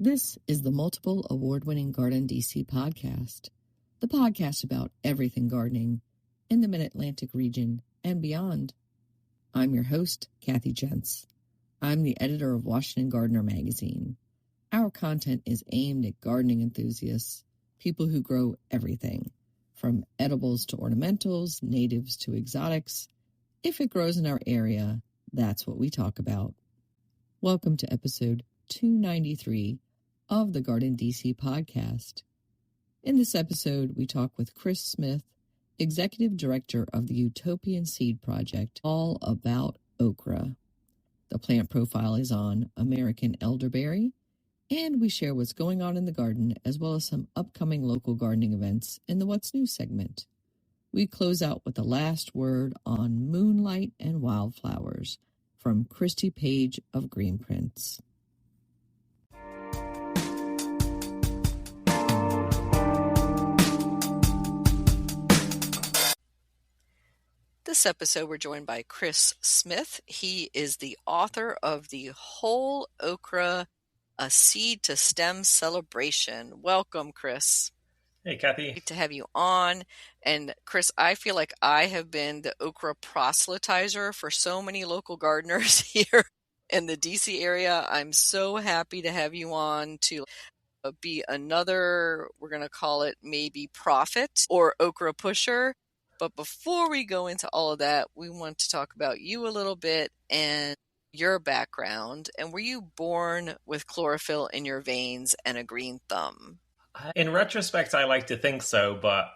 This is the multiple award-winning GardenDC podcast, the podcast about everything gardening in the Mid-Atlantic region and beyond. I'm your host, Kathy Jentz. I'm the editor of Washington Gardener magazine. Our content is aimed at gardening enthusiasts, people who grow everything, from edibles to ornamentals, natives to exotics. If it grows in our area, that's what we talk about. Welcome to episode 293 of the GardenDC podcast. In this episode, we talk with Chris Smith, Executive Director of the Utopian Seed Project, all about okra. The plant profile is on American elderberry, and we share what's going on in the garden as well as some upcoming local gardening events in the What's New segment. We close out with the last word on moonlight and wildflowers from Christy Page of Green Prints. This episode, we're joined by Chris Smith. He is the author of the Whole Okra, A Seed to Stem Celebration. Welcome, Chris. Hey, Kathy. Great to have you on. And Chris, I feel like I have been the okra proselytizer for so many local gardeners here in the DC area. I'm so happy to have you on to be another, we're going to call it maybe prophet or okra pusher. But before we go into all of that, we want to talk about you a little bit and your background. And were you born with chlorophyll in your veins and a green thumb? In retrospect, I like to think so. But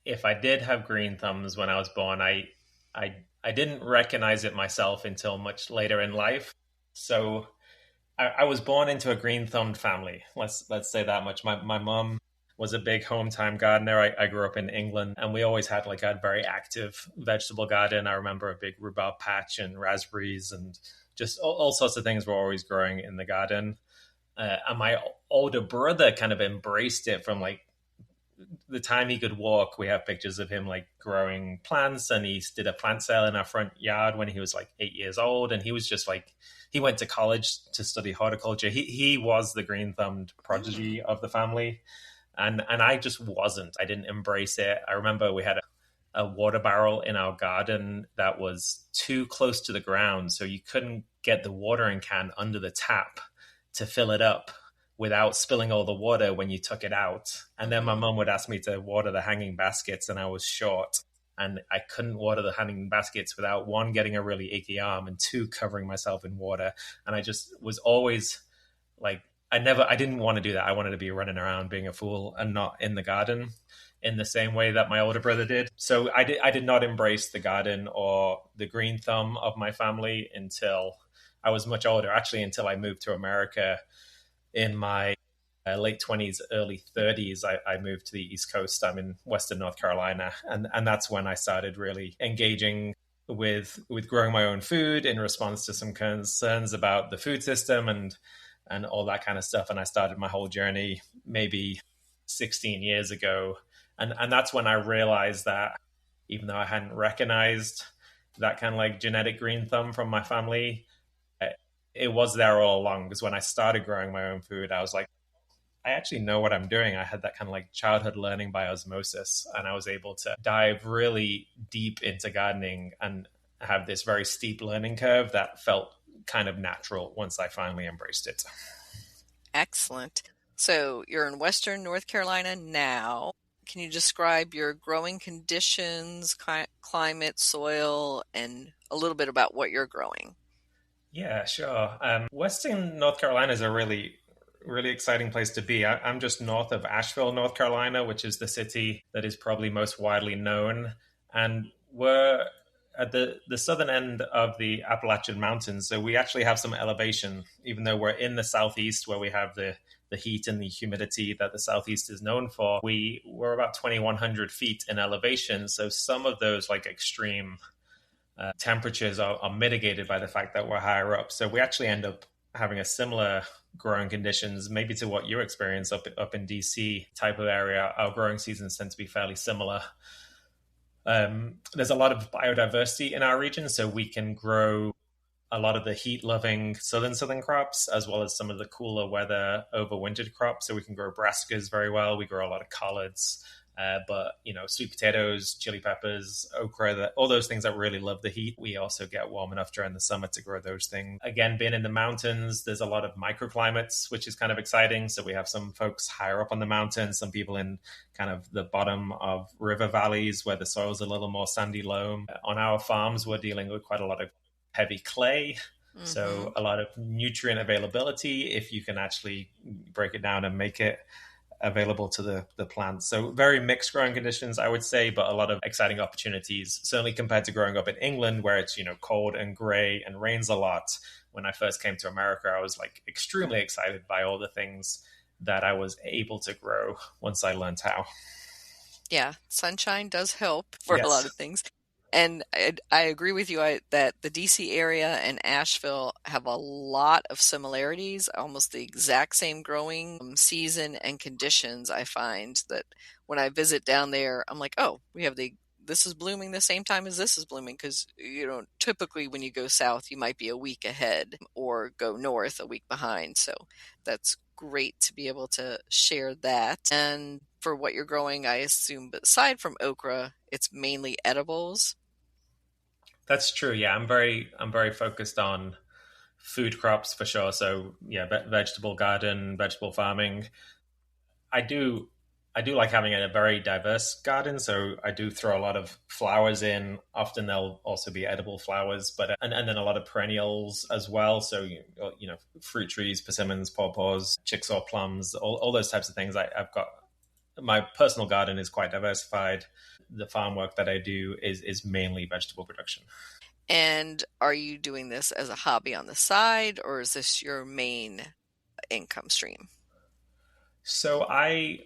if I did have green thumbs when I was born, I didn't recognize it myself until much later in life. So I was born into a green-thumbed family. Let's say that much. My mom was a big home-time gardener. I grew up in England, and we always had a very active vegetable garden. I remember a big rhubarb patch and raspberries and just all sorts of things were always growing in the garden. And my older brother kind of embraced it from the time he could walk. We have pictures of him growing plants, and he did a plant sale in our front yard when he was 8 years old. And he was just he went to college to study horticulture. He was the green-thumbed prodigy of the family. And I just wasn't. I didn't embrace it. I remember we had a water barrel in our garden that was too close to the ground, so you couldn't get the watering can under the tap to fill it up without spilling all the water when you took it out. And then my mom would ask me to water the hanging baskets, and I was short. And I couldn't water the hanging baskets without, one, getting a really achy arm, and two, covering myself in water. And I just was always I didn't want to do that. I wanted to be running around being a fool and not in the garden in the same way that my older brother did. So I did not embrace the garden or the green thumb of my family until I was much older, actually until I moved to America in my late 20s, early 30s. I moved to the East Coast. I'm in Western North Carolina. And that's when I started really engaging with growing my own food in response to some concerns about the food system and all that kind of stuff. And I started my whole journey maybe 16 years ago. And that's when I realized that even though I hadn't recognized that kind of genetic green thumb from my family, it was there all along. Because when I started growing my own food, I was I actually know what I'm doing. I had that kind of childhood learning by osmosis. And I was able to dive really deep into gardening and have this very steep learning curve that felt kind of natural once I finally embraced it. Excellent. So you're in Western North Carolina now. Can you describe your growing conditions, climate, soil, and a little bit about what you're growing? Yeah, sure. Western North Carolina is a really, really exciting place to be. I'm just north of Asheville, North Carolina, which is the city that is probably most widely known. And we're at the southern end of the Appalachian Mountains. So we actually have some elevation, even though we're in the southeast where we have the heat and the humidity that the southeast is known for. We're about 2,100 feet in elevation. So some of those extreme temperatures are mitigated by the fact that we're higher up. So we actually end up having a similar growing conditions, maybe to what you experience up in DC type of area. Our growing seasons tend to be fairly similar. There's a lot of biodiversity in our region, so we can grow a lot of the heat-loving southern crops, as well as some of the cooler weather overwintered crops. So we can grow brassicas very well. We grow a lot of collards, but sweet potatoes, chili peppers, okra, all those things that really love the heat. We also get warm enough during the summer to grow those things. Again, being in the mountains, there's a lot of microclimates, which is kind of exciting. So we have some folks higher up on the mountains, some people in kind of the bottom of river valleys where the soil's a little more sandy loam. On our farms, we're dealing with quite a lot of heavy clay. So a lot of nutrient availability if you can actually break it down and make it available to the plants. So very mixed growing conditions, I would say, but a lot of exciting opportunities, certainly compared to growing up in England where it's, cold and gray and rains a lot. When I first came to America, I was like extremely excited by all the things that I was able to grow once I learned how. Yeah, sunshine does help for a lot of things. And I agree with you that the DC area and Asheville have a lot of similarities, almost the exact same growing season and conditions. I find that when I visit down there, I'm like, oh, this is blooming the same time as this is blooming, because typically when you go south, you might be a week ahead or go north a week behind. So that's great to be able to share that. And for what you're growing, I assume, but aside from okra, it's mainly edibles. That's true. Yeah, I'm very focused on food crops for sure. So yeah, vegetable garden, vegetable farming. I do like having a very diverse garden. So I do throw a lot of flowers in. Often they'll also be edible flowers, but and then a lot of perennials as well. So fruit trees, persimmons, pawpaws, Chickasaw plums, all those types of things. I've got, my personal garden is quite diversified. The farm work that I do is mainly vegetable production. And are you doing this as a hobby on the side, or is this your main income stream? So I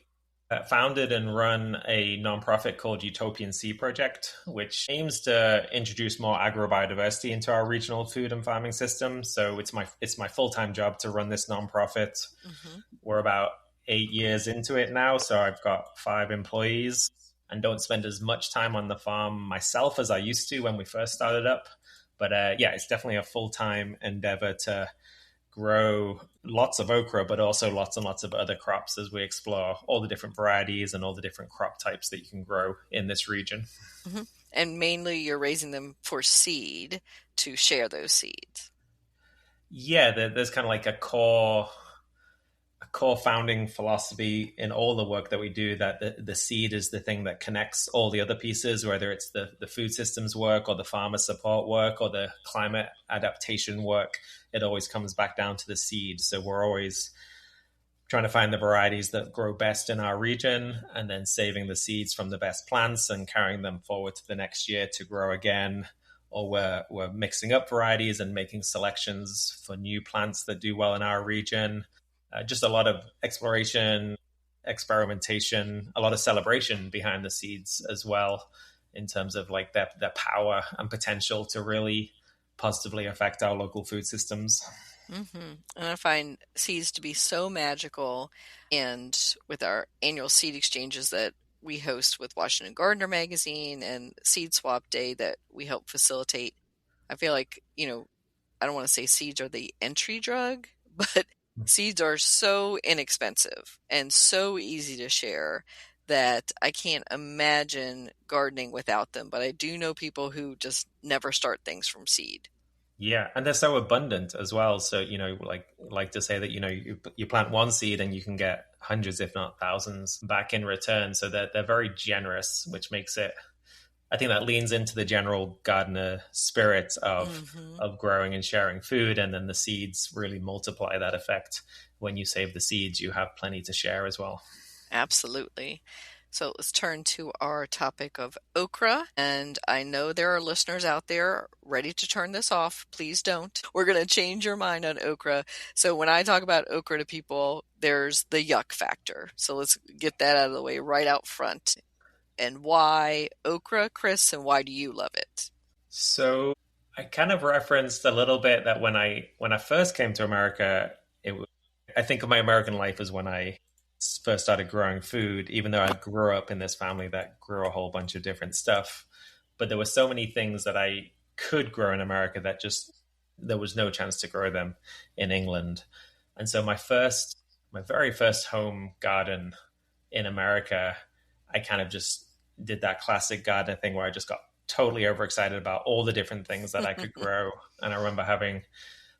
founded and run a nonprofit called Utopian Sea Project, which aims to introduce more agrobiodiversity into our regional food and farming system. So it's my full-time job to run this nonprofit. We're about 8 years into it now, so I've got 5 employees and don't spend as much time on the farm myself as I used to when we first started up. But it's definitely a full-time endeavor to grow lots of okra, but also lots and lots of other crops as we explore all the different varieties and all the different crop types that you can grow in this region. And mainly you're raising them for seed to share those seeds. Yeah, there's kind of like a core founding philosophy in all the work that we do, that the seed is the thing that connects all the other pieces, whether it's the food systems work or the farmer support work or the climate adaptation work. It always comes back down to the seed. So we're always trying to find the varieties that grow best in our region and then saving the seeds from the best plants and carrying them forward to the next year to grow again. Or we're mixing up varieties and making selections for new plants that do well in our region. Just a lot of exploration, experimentation, a lot of celebration behind the seeds as well, in terms of like their power and potential to really positively affect our local food systems. And I find seeds to be so magical. And with our annual seed exchanges that we host with Washington Gardener Magazine and Seed Swap Day that we help facilitate, I feel like, I don't want to say seeds are the entry drug, but seeds are so inexpensive and so easy to share that I can't imagine gardening without them. But I do know people who just never start things from seed. Yeah, and they're so abundant as well. So, like to say that, you plant one seed and you can get hundreds, if not thousands, back in return. So they're very generous, which makes it, I think that leans into the general gardener spirit of growing and sharing food. And then the seeds really multiply that effect. When you save the seeds, you have plenty to share as well. Absolutely. So let's turn to our topic of okra. And I know there are listeners out there ready to turn this off. Please don't. We're going to change your mind on okra. So when I talk about okra to people, there's the yuck factor. So let's get that out of the way right out front. And why okra, Chris, and why do you love it? So I kind of referenced a little bit that when I first came to America, I think of my American life as when I first started growing food, even though I grew up in this family that grew a whole bunch of different stuff. But there were so many things that I could grow in America that just there was no chance to grow them in England. And so my very first home garden in America, I kind of just did that classic gardener thing where I just got totally overexcited about all the different things that I could grow. And I remember having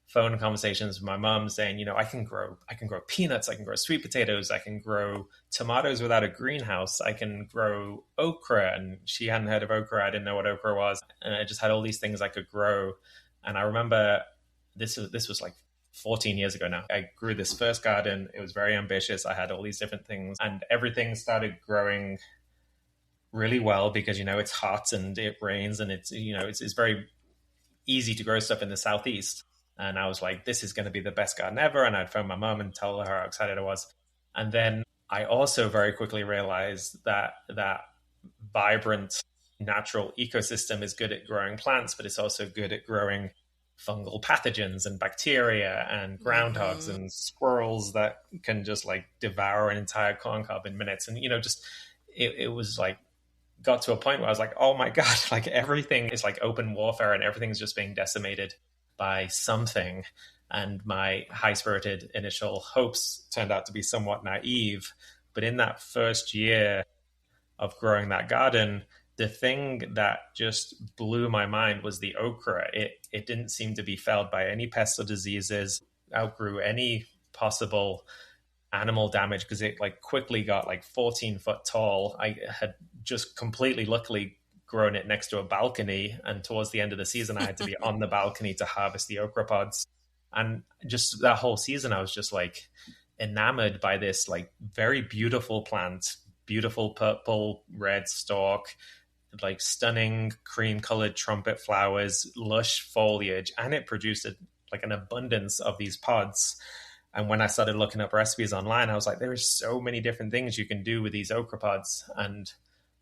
phone conversations with my mom saying, I can grow peanuts, I can grow sweet potatoes, I can grow tomatoes without a greenhouse, I can grow okra. And she hadn't heard of okra. I didn't know what okra was. And I just had all these things I could grow. And I remember this was like 14 years ago now. I grew this first garden. It was very ambitious. I had all these different things, and everything started growing really well because, it's hot and it rains, and it's very easy to grow stuff in the Southeast. And I was like, this is going to be the best garden ever. And I'd phone my mom and tell her how excited I was. And then I also very quickly realized that vibrant natural ecosystem is good at growing plants, but it's also good at growing fungal pathogens and bacteria and groundhogs and squirrels that can just like devour an entire corn cob in minutes. And, it was like, got to a point where I was like, oh my God, like everything is like open warfare and everything's just being decimated by something. And my high-spirited initial hopes turned out to be somewhat naive. But in that first year of growing that garden, the thing that just blew my mind was the okra. It didn't seem to be felled by any pests or diseases, outgrew any possible animal damage because it like quickly got like 14 foot tall. I had just completely luckily grown it next to a balcony, and towards the end of the season I had to be on the balcony to harvest the okra pods. And just that whole season I was just like enamored by this like very beautiful plant, beautiful purple red stalk, like stunning cream colored trumpet flowers, lush foliage, and it produced like an abundance of these pods. And when I started looking up recipes online, I was like, there are so many different things you can do with these okra pods. And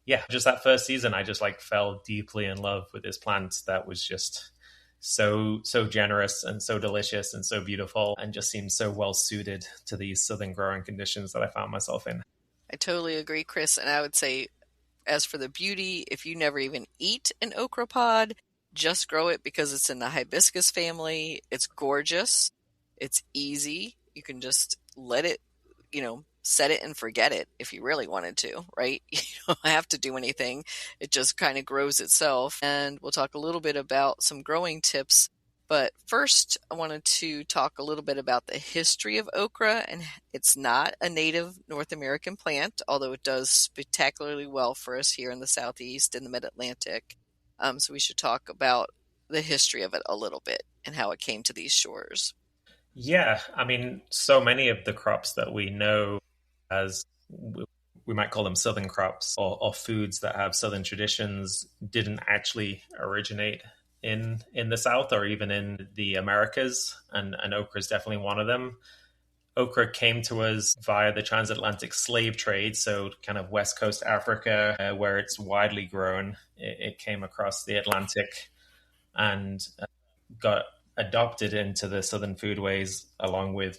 yeah, just that first season, I just like fell deeply in love with this plant that was just so generous and so delicious and so beautiful, and just seemed so well suited to these southern growing conditions that I found myself in. I totally agree, Chris. And I would say, as for the beauty, if you never even eat an okra pod, just grow it because it's in the hibiscus family. It's gorgeous. It's easy. You can just let it, set it and forget it if you really wanted to, right? You don't have to do anything. It just kind of grows itself. And we'll talk a little bit about some growing tips. But first, I wanted to talk a little bit about the history of okra. And it's not a native North American plant, although it does spectacularly well for us here in the Southeast and the Mid-Atlantic. So we should talk about the history of it a little bit and how it came to these shores. Yeah, I mean, so many of the crops that we know as, we might call them southern crops or foods that have southern traditions, didn't actually originate in the South or even in the Americas, and okra is definitely one of them. Okra came to us via the transatlantic slave trade, so kind of West Coast Africa, where it's widely grown. It came across the Atlantic and got adopted into the southern foodways, along with,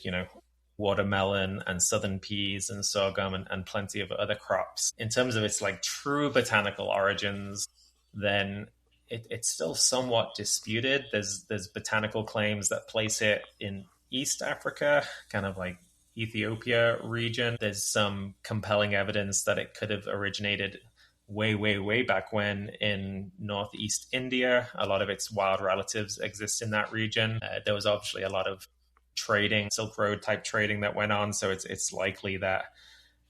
watermelon and southern peas and sorghum and plenty of other crops. In terms of its like true botanical origins, then it's still somewhat disputed. There's botanical claims that place it in East Africa, kind of like Ethiopia region. There's some compelling evidence that it could have originated way back when in northeast India. A lot of its wild relatives exist in that region. There was obviously a lot of trading, Silk Road type trading that went on, so it's likely that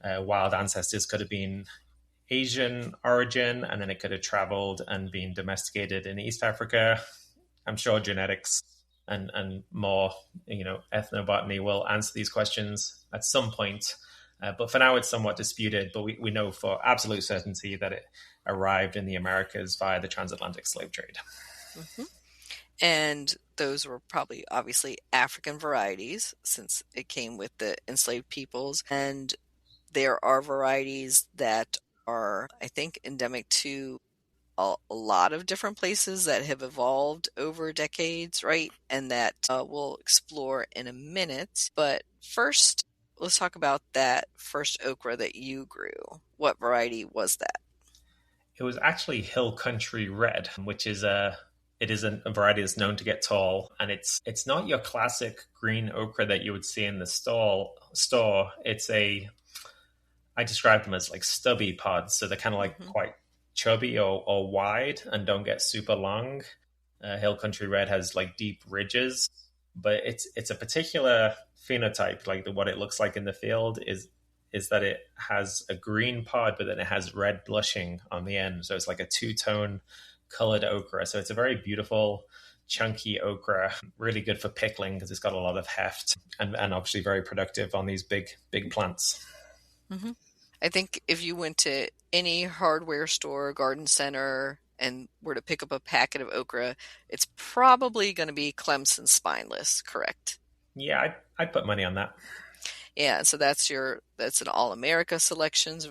wild ancestors could have been Asian origin, and then it could have traveled and been domesticated in East Africa. I'm sure genetics and more, ethnobotany will answer these questions at some point. But for now, it's somewhat disputed. But we know for absolute certainty that it arrived in the Americas via the transatlantic slave trade. Mm-hmm. And those were probably obviously African varieties, since it came with the enslaved peoples. And there are varieties that are, I think, endemic to a lot of different places that have evolved over decades, right? And that we'll explore in a minute. But first, let's talk about that first okra that you grew. What variety was that? It was actually Hill Country Red, which is It is a variety that's known to get tall, and it's not your classic green okra that you would see in the store. I describe them as like stubby pods, so they're kind of like quite chubby or wide and don't get super long. Hill Country Red has like deep ridges, but it's a particular phenotype. Like what it looks like in the field is that it has a green pod, but then it has red blushing on the end. So it's like a two-tone colored okra. So it's a very beautiful, chunky okra, really good for pickling because it's got a lot of heft and obviously very productive on these big plants. Mm-hmm. I think if you went to any hardware store, garden center, and were to pick up a packet of okra, it's probably going to be Clemson spineless, correct? Yeah, I'd put money on that. Yeah, so that's an All-America selections,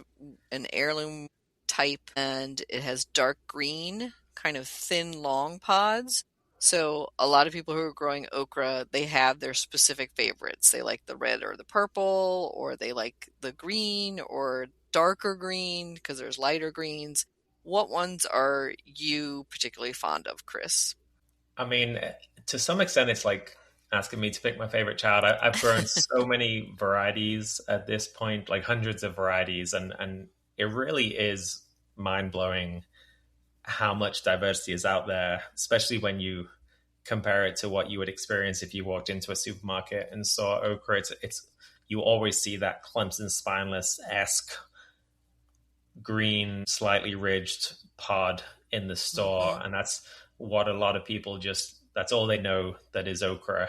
an heirloom type, and it has dark green, kind of thin, long pods. So a lot of people who are growing okra, they have their specific favorites. They like the red or the purple, or they like the green or darker green because there's lighter greens. What ones are you particularly fond of, Chris? I mean, to some extent, it's like asking me to pick my favorite child. I've grown so many varieties at this point, like hundreds of varieties, and it really is mind-blowing how much diversity is out there, especially when you compare it to what you would experience if you walked into a supermarket and saw okra. It's you always see that Clemson spineless-esque green, slightly ridged pod in the store, and that's what a lot of people that's all they know that is okra.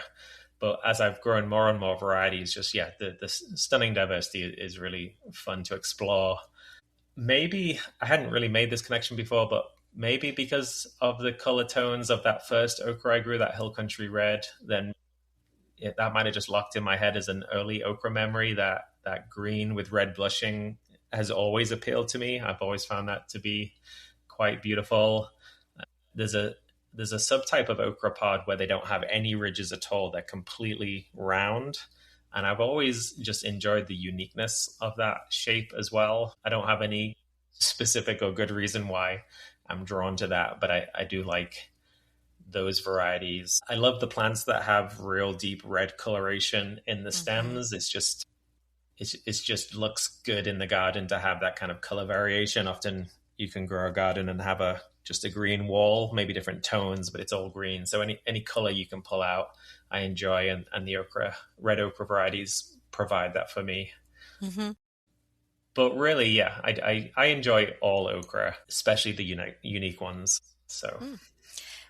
But as I've grown more and more varieties, the stunning diversity is really fun to explore. Maybe I hadn't really made this connection before, but maybe because of the color tones of that first okra I grew, that Hill Country Red, then that might have just locked in my head as an early okra memory. That green with red blushing has always appealed to me. I've always found that to be quite beautiful. There's a subtype of okra pod where they don't have any ridges at all. They're completely round. And I've always just enjoyed the uniqueness of that shape as well. I don't have any specific or good reason why I'm drawn to that, but I do like those varieties. I love the plants that have real deep red coloration in the stems. It's just looks good in the garden to have that kind of color variation. Often you can grow a garden and have just a green wall, maybe different tones, but it's all green. So any color you can pull out, I enjoy, and the red okra varieties provide that for me. But really, yeah, I enjoy all okra, especially the unique ones. So,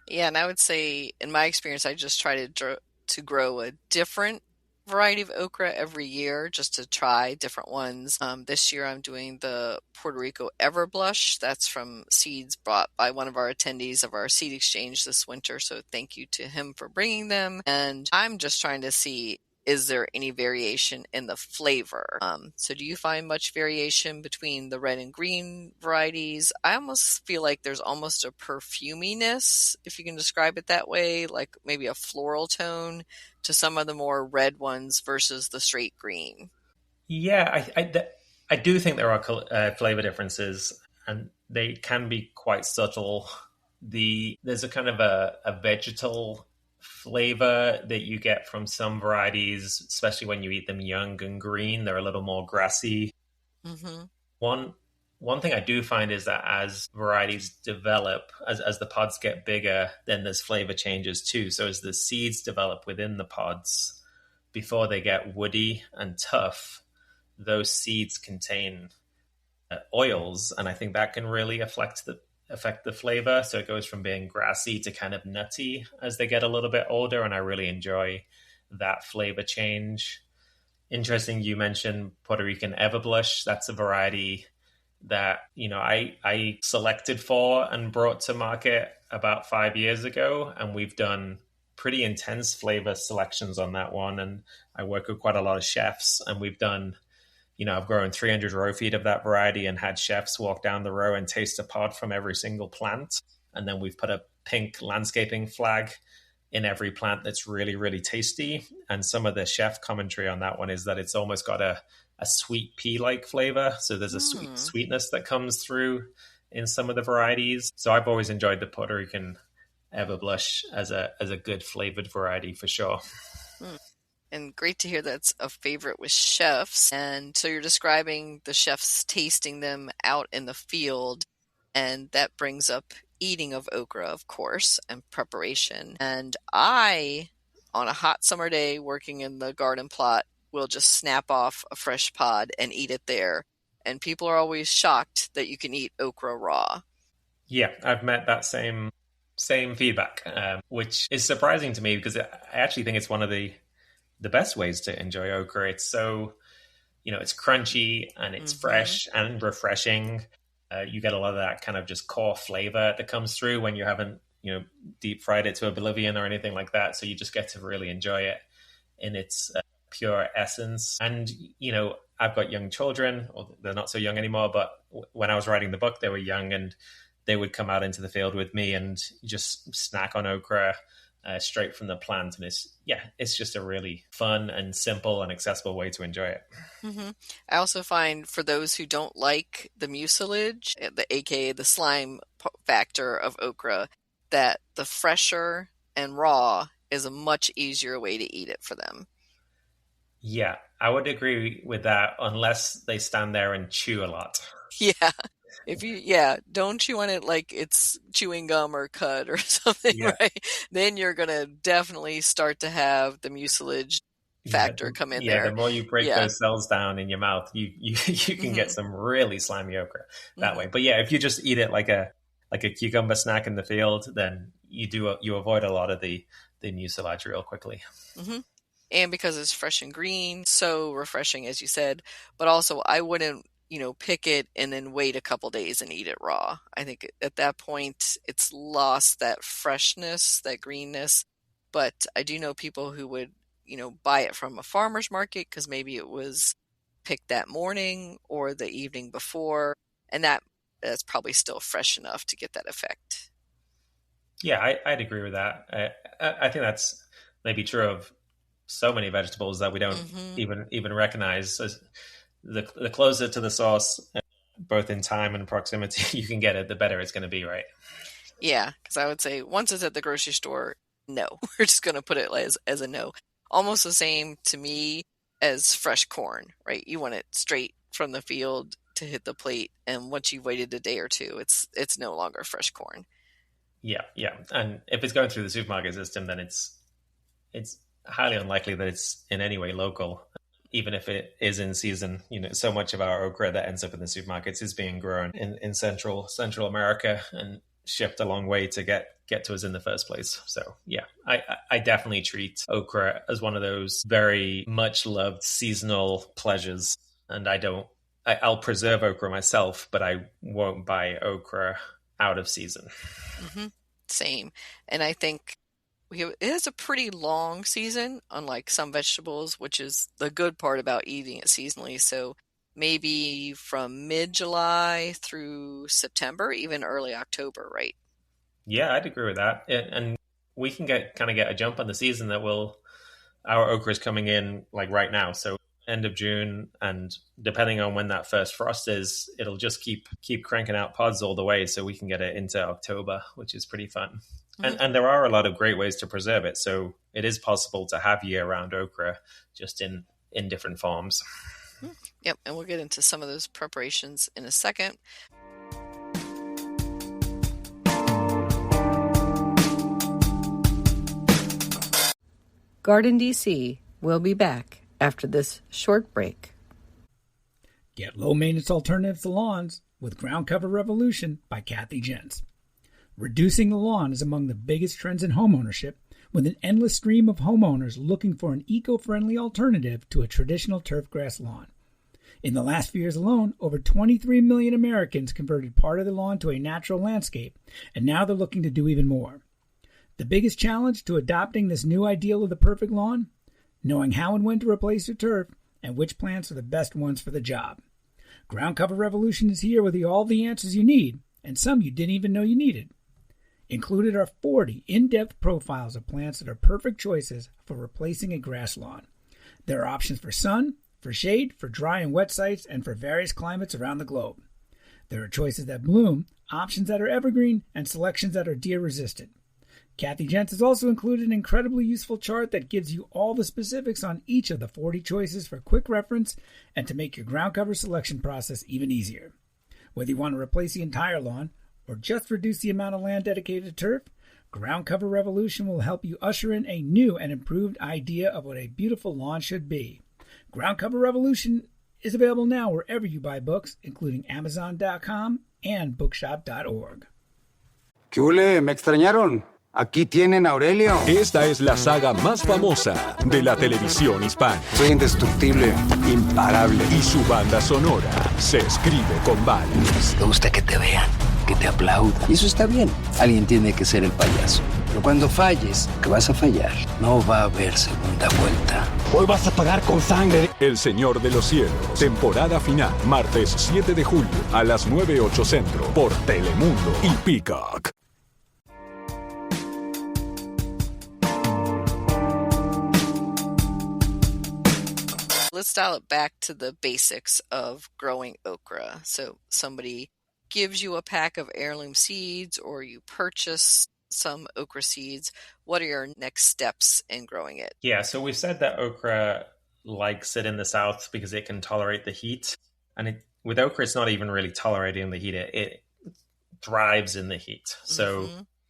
yeah, and I would say, in my experience, I just try to grow a different variety of okra every year just to try different ones. This year I'm doing the Puerto Rico Everblush. That's from seeds brought by one of our attendees of our seed exchange this winter. So thank you to him for bringing them. And I'm just trying to see, is there any variation in the flavor? So do you find much variation between the red and green varieties? I almost feel like there's almost a perfuminess, if you can describe it that way, like maybe a floral tone to some of the more red ones versus the straight green. Yeah, I do think there are flavor differences, and they can be quite subtle. There's a kind of a vegetal flavor that you get from some varieties, especially when you eat them young and green. They're a little more grassy. One thing I do find is that as varieties develop, as the pods get bigger, then there's flavor changes too. So as the seeds develop within the pods, before they get woody and tough, those seeds contain oils, and I think that can really affect the flavor. So it goes from being grassy to kind of nutty as they get a little bit older, and I really enjoy that flavor change. Interesting, you mentioned Puerto Rican Everblush. That's a variety that I selected for and brought to market about 5 years ago, and we've done pretty intense flavor selections on that one. And I work with quite a lot of chefs, and we've done, I've grown 300 row feet of that variety and had chefs walk down the row and taste a pod from every single plant. And then we've put a pink landscaping flag in every plant that's really, really tasty. And some of the chef commentary on that one is that it's almost got a sweet pea-like flavor. So there's a sweetness that comes through in some of the varieties. So I've always enjoyed the Puerto Rican Everblush as a good flavored variety for sure. And great to hear that's a favorite with chefs. And so you're describing the chefs tasting them out in the field, and that brings up eating of okra, of course, and preparation. And I, on a hot summer day working in the garden plot, will just snap off a fresh pod and eat it there. And people are always shocked that you can eat okra raw. Yeah, I've met that same feedback, which is surprising to me because I actually think it's one of the best ways to enjoy okra. It's so, it's crunchy and it's fresh and refreshing. You get a lot of that kind of just core flavor that comes through when you haven't, deep fried it to oblivion or anything like that. So you just get to really enjoy it in its pure essence. And, I've got young children, or they're not so young anymore, but when I was writing the book, they were young and they would come out into the field with me and just snack on okra straight from the plant. And it's just a really fun and simple and accessible way to enjoy it. I also find for those who don't like the mucilage, aka the slime factor of okra, that the fresher and raw is a much easier way to eat it for them. Yeah, I would agree with that unless they stand there and chew a lot. Yeah. Don't chew on it like it's chewing gum or cud or something, right? Then you're going to definitely start to have the mucilage factor come in there. The more you break those cells down in your mouth, you can get some really slimy okra that way. But if you just eat it like a cucumber snack in the field, then you avoid a lot of the mucilage real quickly. And because it's fresh and green, so refreshing, as you said. But also, I wouldn't pick it and then wait a couple days and eat it raw. I think at that point, it's lost that freshness, that greenness. But I do know people who would, buy it from a farmer's market because maybe it was picked that morning or the evening before. And that's probably still fresh enough to get that effect. Yeah, I'd agree with that. I think that's maybe true of so many vegetables that we don't even recognize. The closer to the source, both in time and proximity you can get it, the better it's going to be, right? Yeah, because I would say once it's at the grocery store, no. We're just going to put it as a no. Almost the same to me as fresh corn, right? You want it straight from the field to hit the plate, and once you've waited a day or two, it's no longer fresh corn. Yeah. And if it's going through the supermarket system, then it's highly unlikely that it's in any way local. Even if it is in season, so much of our okra that ends up in the supermarkets is being grown in Central America and shipped a long way to get to us in the first place. So I definitely treat okra as one of those very much loved seasonal pleasures. And I'll preserve okra myself, but I won't buy okra out of season. Same. And I think it has a pretty long season, unlike some vegetables, which is the good part about eating it seasonally. So maybe from mid-July through September, even early October, right? Yeah, I'd agree with that. And we can get a jump on the season that our okra is coming in like right now. So end of June, and depending on when that first frost is, it'll just keep cranking out pods all the way. So we can get it into October, which is pretty fun. And there are a lot of great ways to preserve it. So it is possible to have year-round okra just in different forms. Yep, and we'll get into some of those preparations in a second. GardenDC will be back after this short break. Get low-maintenance alternatives to lawns with Ground Cover Revolution by Kathy Jentz. Reducing the lawn is among the biggest trends in homeownership, with an endless stream of homeowners looking for an eco-friendly alternative to a traditional turfgrass lawn. In the last few years alone, over 23 million Americans converted part of the lawn to a natural landscape, and now they're looking to do even more. The biggest challenge to adopting this new ideal of the perfect lawn? Knowing how and when to replace your turf, and which plants are the best ones for the job. Ground Cover Revolution is here with all the answers you need, and some you didn't even know you needed. Included are 40 in-depth profiles of plants that are perfect choices for replacing a grass lawn. There are options for sun, for shade, for dry and wet sites, and for various climates around the globe. There are choices that bloom, options that are evergreen, and selections that are deer-resistant. Kathy Jentz has also included an incredibly useful chart that gives you all the specifics on each of the 40 choices for quick reference and to make your ground cover selection process even easier. Whether you want to replace the entire lawn or just reduce the amount of land dedicated to turf, Ground Cover Revolution will help you usher in a new and improved idea of what a beautiful lawn should be. Ground Cover Revolution is available now wherever you buy books, including Amazon.com and Bookshop.org. ¿Qué hule? ¿Me extrañaron? Aquí tienen a Aurelio. Esta es la saga más famosa de la televisión hispana. Soy indestructible, imparable. Y su banda sonora se escribe con balas. Te gusta que te vean, que te aplaudan. Y eso está bien. Alguien tiene que ser el payaso. Pero cuando falles, que vas a fallar, no va a haber segunda vuelta. Hoy vas a pagar con sangre. El Señor de los Cielos, temporada final, martes 7 de julio a las 9:08 Centro por Telemundo y Peacock. Let's dial it back to the basics of growing okra. So somebody gives you a pack of heirloom seeds or you purchase some okra seeds. What are your next steps in growing it? Yeah, so we've said that okra likes it in the south because it can tolerate the heat. And with okra, it's not even really tolerating the heat. It thrives in the heat. So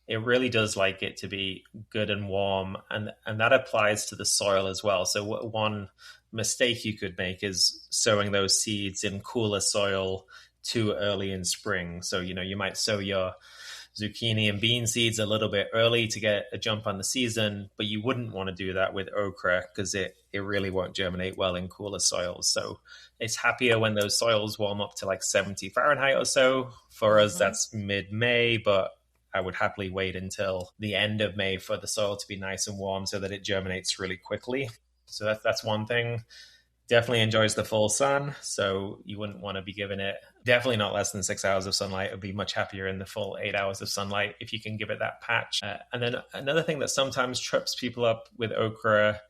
it really does like it to be good and warm. And that applies to the soil as well. So one mistake you could make is sowing those seeds in cooler soil too early in spring. So, you might sow your zucchini and bean seeds a little bit early to get a jump on the season, but you wouldn't want to do that with okra because it really won't germinate well in cooler soils. So it's happier when those soils warm up to like 70 Fahrenheit or so. For us, that's mid-May, but I would happily wait until the end of May for the soil to be nice and warm so that it germinates really quickly. So that's one thing. Definitely enjoys the full sun, so you wouldn't want to be giving it definitely not less than 6 hours of sunlight. It would be much happier in the full 8 hours of sunlight if you can give it that patch. And then another thing that sometimes trips people up with okra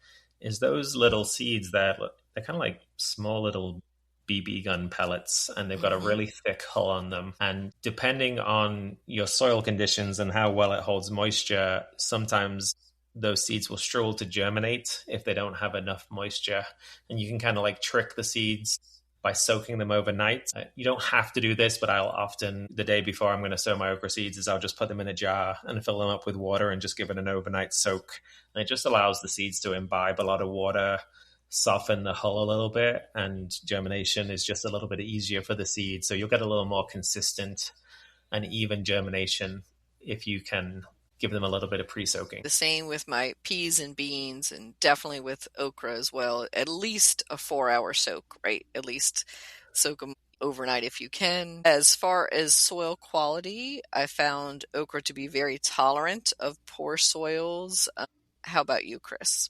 is those little seeds that they're kind of like small little BB gun pellets, and they've got a really thick hull on them. And depending on your soil conditions and how well it holds moisture, sometimes those seeds will struggle to germinate if they don't have enough moisture. And you can kind of like trick the seeds by soaking them overnight. You don't have to do this, but I'll often, the day before I'm going to sow my okra seeds, I'll just put them in a jar and fill them up with water and just give it an overnight soak. And it just allows the seeds to imbibe a lot of water, soften the hull a little bit, and germination is just a little bit easier for the seeds. So you'll get a little more consistent and even germination if you can give them a little bit of pre-soaking. The same with my peas and beans, and definitely with okra as well. At least a 4-hour soak, right? At least soak them overnight if you can. As far as soil quality, I found okra to be very tolerant of poor soils. How about you, Chris?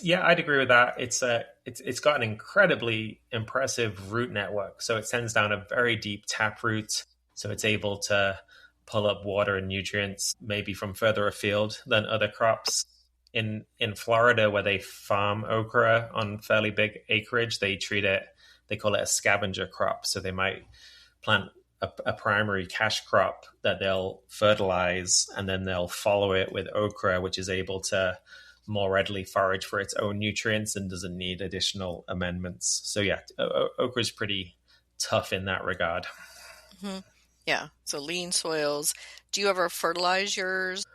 Yeah, I'd agree with that. It's got an incredibly impressive root network. So it sends down a very deep taproot. So it's able to pull up water and nutrients maybe from further afield than other crops. In Florida, where they farm okra on fairly big acreage, they call it a scavenger crop. So they might plant a primary cash crop that they'll fertilize, and then they'll follow it with okra, which is able to more readily forage for its own nutrients and doesn't need additional amendments. So yeah, okra is pretty tough in that regard. Mm-hmm. Yeah. So lean soils. Do you ever fertilize yours?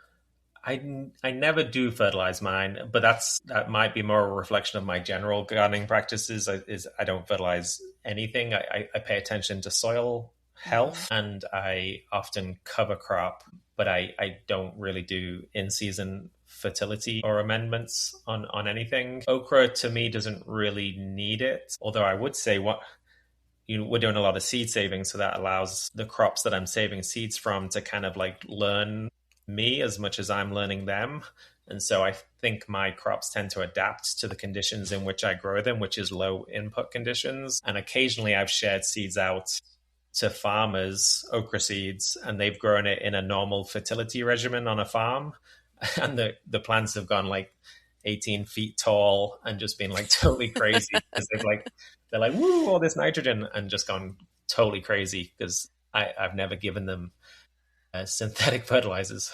I never do fertilize mine, but that might be more a reflection of my general gardening practices. I don't fertilize anything. I pay attention to soil health, and I often cover crop, but I don't really do in-season fertility or amendments on anything. Okra to me doesn't really need it, although I would say we're doing a lot of seed saving, so that allows the crops that I'm saving seeds from to kind of like learn me as much as I'm learning them. And so I think my crops tend to adapt to the conditions in which I grow them, which is low input conditions. And occasionally I've shared seeds out to farmers, okra seeds, and they've grown it in a normal fertility regimen on a farm. And the plants have gone like 18 feet tall and just been like totally crazy because they're like, woo, all this nitrogen, and just gone totally crazy because I've never given them synthetic fertilizers.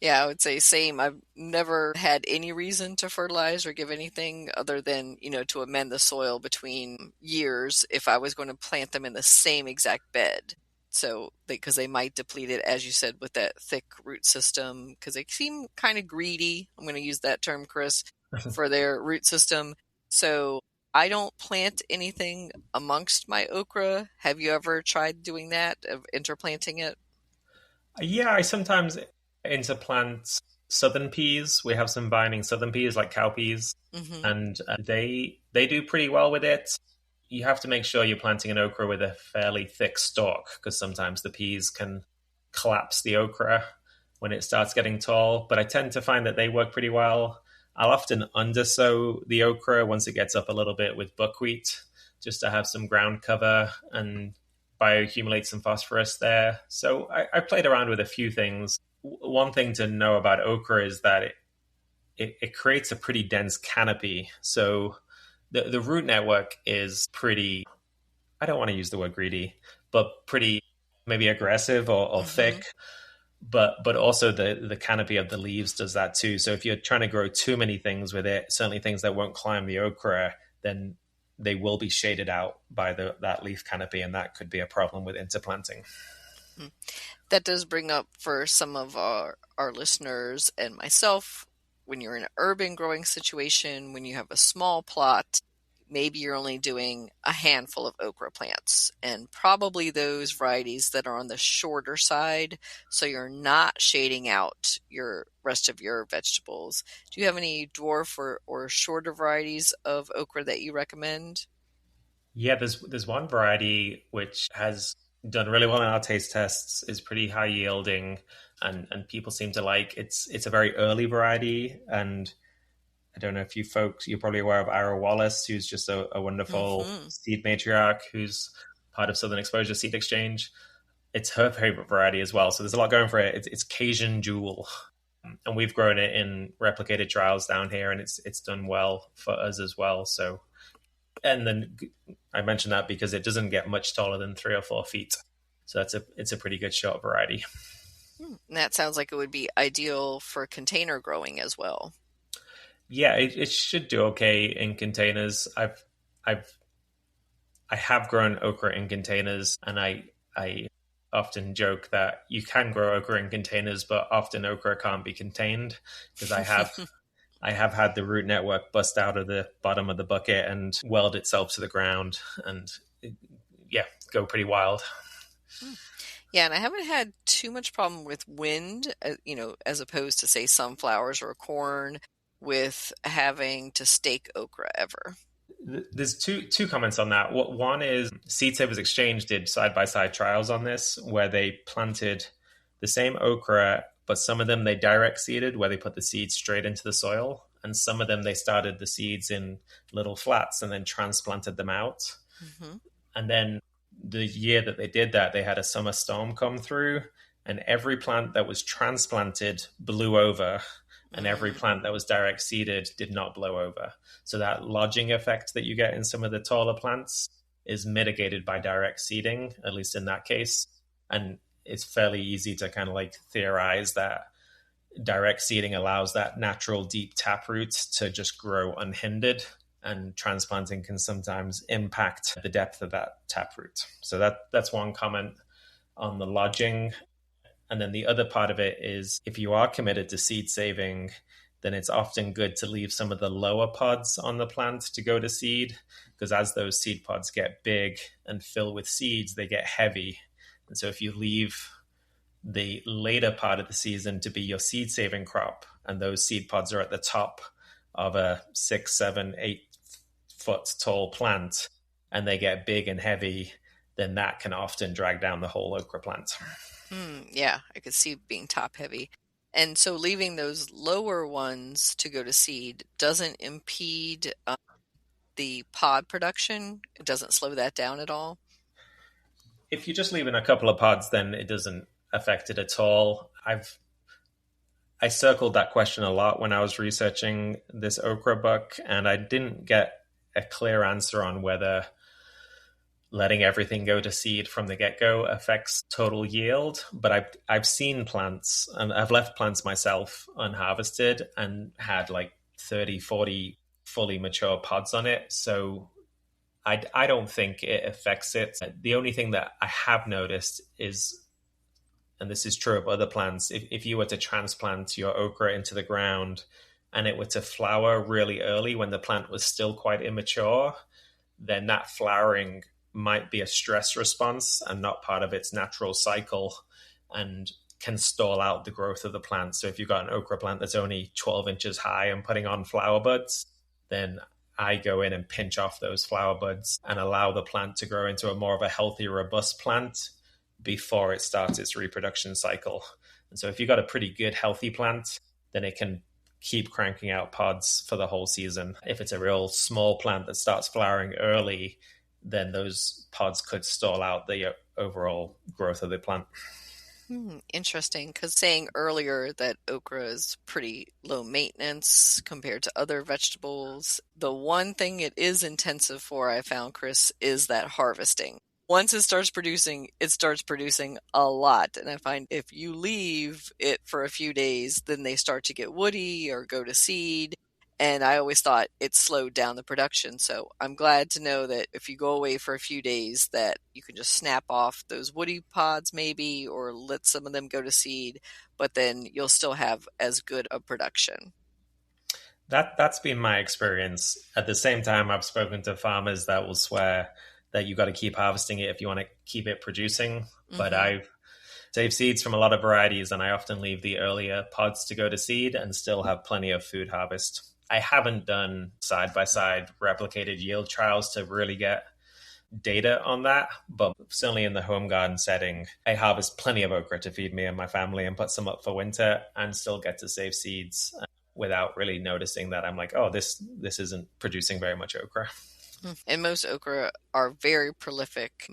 Yeah, I would say same. I've never had any reason to fertilize or give anything other than, to amend the soil between years if I was going to plant them in the same exact bed. So, because they might deplete it, as you said, with that thick root system, because they seem kind of greedy. I'm going to use that term, Chris, for their root system. So I don't plant anything amongst my okra. Have you ever tried doing that, of interplanting it? Yeah, I sometimes interplant southern peas. We have some binding southern peas like cowpeas, and they do pretty well with it. You have to make sure you're planting an okra with a fairly thick stalk, because sometimes the peas can collapse the okra when it starts getting tall. But I tend to find that they work pretty well. I'll often undersow the okra once it gets up a little bit with buckwheat, just to have some ground cover and bioaccumulate some phosphorus there. So I played around with a few things. One thing to know about okra is that it creates a pretty dense canopy. So the root network is pretty, I don't want to use the word greedy, but pretty maybe aggressive or thick. But also the canopy of the leaves does that too. So if you're trying to grow too many things with it, certainly things that won't climb the okra, then they will be shaded out by that leaf canopy, and that could be a problem with interplanting. That does bring up for some of our listeners and myself, when you're in an urban growing situation, when you have a small plot, maybe you're only doing a handful of okra plants, and probably those varieties that are on the shorter side, so you're not shading out your rest of your vegetables. Do you have any dwarf or shorter varieties of okra that you recommend? Yeah, there's one variety which has done really well in our taste tests, is pretty high yielding, and people seem to like. It's a very early variety, and I don't know if you're probably aware of Ira Wallace, who's just a wonderful seed matriarch who's part of Southern Exposure Seed Exchange. It's her favorite variety as well. So there's a lot going for it. It's Cajun Jewel. And we've grown it in replicated trials down here, and it's done well for us as well. So, and then I mentioned that because it doesn't get much taller than 3 or 4 feet. So it's a pretty good short variety. And that sounds like it would be ideal for container growing as well. Yeah, it should do okay in containers. I have grown okra in containers, and I often joke that you can grow okra in containers, but often okra can't be contained, because I have had the root network bust out of the bottom of the bucket and weld itself to the ground, and go pretty wild. Yeah, and I haven't had too much problem with wind, as opposed to, say, sunflowers or corn, with having to stake okra ever. There's two comments on that. One is Seed Savers Exchange did side-by-side trials on this, where they planted the same okra, but some of them they direct seeded, where they put the seeds straight into the soil, and some of them they started the seeds in little flats and then transplanted them out. And then the year that they did that, they had a summer storm come through, and every plant that was transplanted blew over, and every plant that was direct seeded did not blow over. So that lodging effect that you get in some of the taller plants is mitigated by direct seeding, at least in that case. And it's fairly easy to kind of like theorize that direct seeding allows that natural deep taproot to just grow unhindered, and transplanting can sometimes impact the depth of that taproot. So that's one comment on the lodging. And then the other part of it is, if you are committed to seed saving, then it's often good to leave some of the lower pods on the plant to go to seed, because as those seed pods get big and fill with seeds, they get heavy. And so if you leave the later part of the season to be your seed saving crop, and those seed pods are at the top of a 6, 7, 8 foot tall plant, and they get big and heavy, then that can often drag down the whole okra plant. Yeah, I could see being top heavy. And so leaving those lower ones to go to seed doesn't impede the pod production? It doesn't slow that down at all? If you just leave in a couple of pods, then it doesn't affect it at all. I circled that question a lot when I was researching this okra book, and I didn't get a clear answer on whether letting everything go to seed from the get-go affects total yield. But I've seen plants, and I've left plants myself unharvested and had like 30, 40 fully mature pods on it. So I don't think it affects it. The only thing that I have noticed is, and this is true of other plants, if you were to transplant your okra into the ground and it were to flower really early when the plant was still quite immature, then that flowering might be a stress response and not part of its natural cycle and can stall out the growth of the plant. So if you've got an okra plant that's only 12 inches high and putting on flower buds, then I go in and pinch off those flower buds and allow the plant to grow into a more of a healthy, robust plant before it starts its reproduction cycle. And so if you've got a pretty good, healthy plant, then it can keep cranking out pods for the whole season. If it's a real small plant that starts flowering early, then those pods could stall out the overall growth of the plant. Interesting, because saying earlier that okra is pretty low maintenance compared to other vegetables, the one thing it is intensive for, I found, Chris, is that harvesting. Once it starts producing a lot. And I find if you leave it for a few days, then they start to get woody or go to seed. And I always thought it slowed down the production. So I'm glad to know that if you go away for a few days, that you can just snap off those woody pods maybe, or let some of them go to seed, but then you'll still have as good a production. That's been my experience. At the same time, I've spoken to farmers that will swear that you got to keep harvesting it if you want to keep it producing. But I've saved seeds from a lot of varieties, and I often leave the earlier pods to go to seed and still have plenty of food harvest. I haven't done side-by-side replicated yield trials to really get data on that, but certainly in the home garden setting, I harvest plenty of okra to feed me and my family and put some up for winter and still get to save seeds without really noticing that I'm like, oh, this isn't producing very much okra. And most okra are very prolific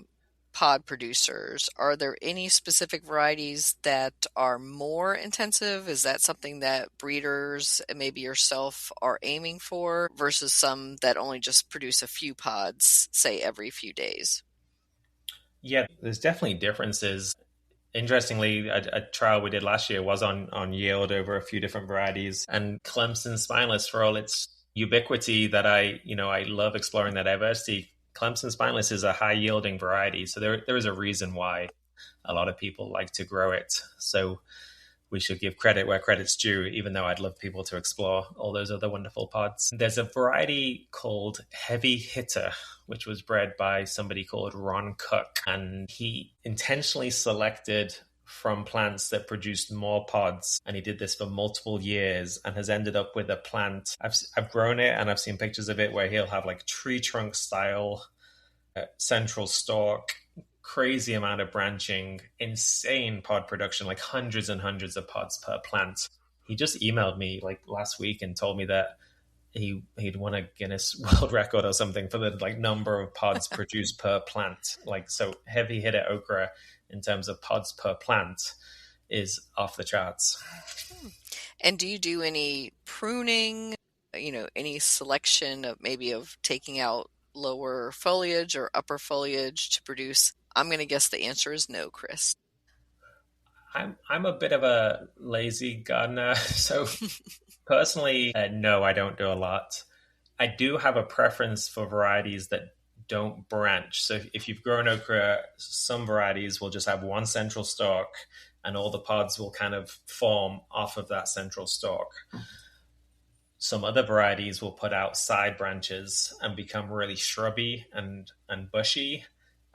pod producers. Are there any specific varieties that are more intensive? Is that something that breeders and maybe yourself are aiming for versus some that only just produce a few pods, say every few days? Yeah, there's definitely differences. Interestingly, a trial we did last year was on yield over a few different varieties, and Clemson spineless, for all its ubiquity that I love exploring that diversity, Clemson spineless is a high-yielding variety, so there is a reason why a lot of people like to grow it. So we should give credit where credit's due, even though I'd love people to explore all those other wonderful pods. There's a variety called Heavy Hitter, which was bred by somebody called Ron Cook, and he intentionally selected from plants that produced more pods, and he did this for multiple years and has ended up with a plant. I've grown it and I've seen pictures of it where he'll have like tree trunk style central stalk, crazy amount of branching, insane pod production, like hundreds and hundreds of pods per plant. He just emailed me like last week and told me that he'd won a Guinness World Record or something for the like number of pods produced per plant. Like, so Heavy Hitter okra in terms of pods per plant is off the charts. And do you do any pruning, any selection of taking out lower foliage or upper foliage to produce? I'm going to guess the answer is no, Chris. I'm a bit of a lazy gardener, so personally, no, I don't do a lot. I do have a preference for varieties that don't branch. So if you've grown okra, some varieties will just have one central stalk and all the pods will kind of form off of that central stalk. Some other varieties will put out side branches and become really shrubby and bushy.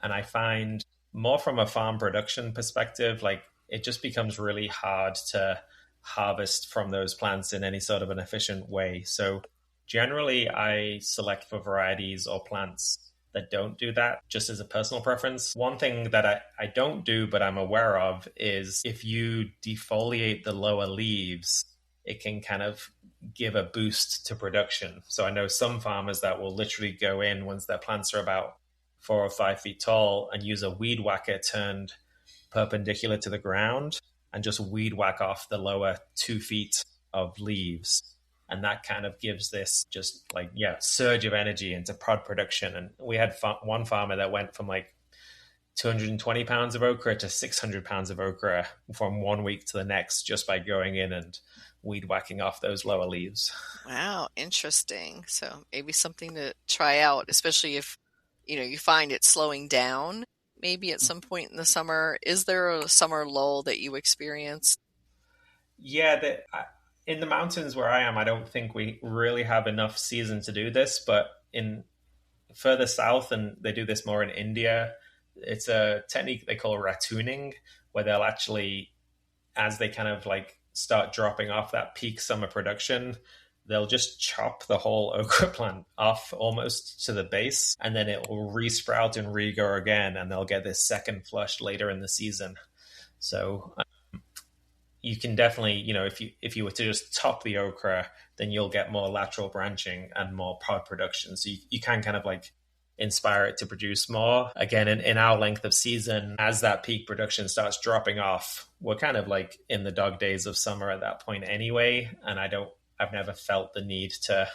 And I find more from a farm production perspective, like it just becomes really hard to harvest from those plants in any sort of an efficient way. So generally I select for varieties or plants that don't do that, just as a personal preference. One thing that I don't do, but I'm aware of, is if you defoliate the lower leaves, it can kind of give a boost to production. So I know some farmers that will literally go in once their plants are about 4 or 5 feet tall and use a weed whacker turned perpendicular to the ground and just weed whack off the lower 2 feet of leaves. And that kind of gives this just like, surge of energy into pod production. And we had one farmer that went from like 220 pounds of okra to 600 pounds of okra from 1 week to the next, just by going in and weed whacking off those lower leaves. Wow, interesting. So maybe something to try out, especially if, you find it slowing down maybe at some point in the summer. Is there a summer lull that you experience? Yeah, in the mountains where I am, I don't think we really have enough season to do this, but in further south, and they do this more in India, it's a technique they call rattooning, where they'll actually, as they kind of like start dropping off that peak summer production, they'll just chop the whole okra plant off almost to the base, and then it will resprout and regrow again, and they'll get this second flush later in the season. So you can definitely, if you were to just top the okra, then you'll get more lateral branching and more pod production. So you can kind of like inspire it to produce more. Again, in our length of season, as that peak production starts dropping off, we're kind of like in the dog days of summer at that point anyway. And I've never felt the need to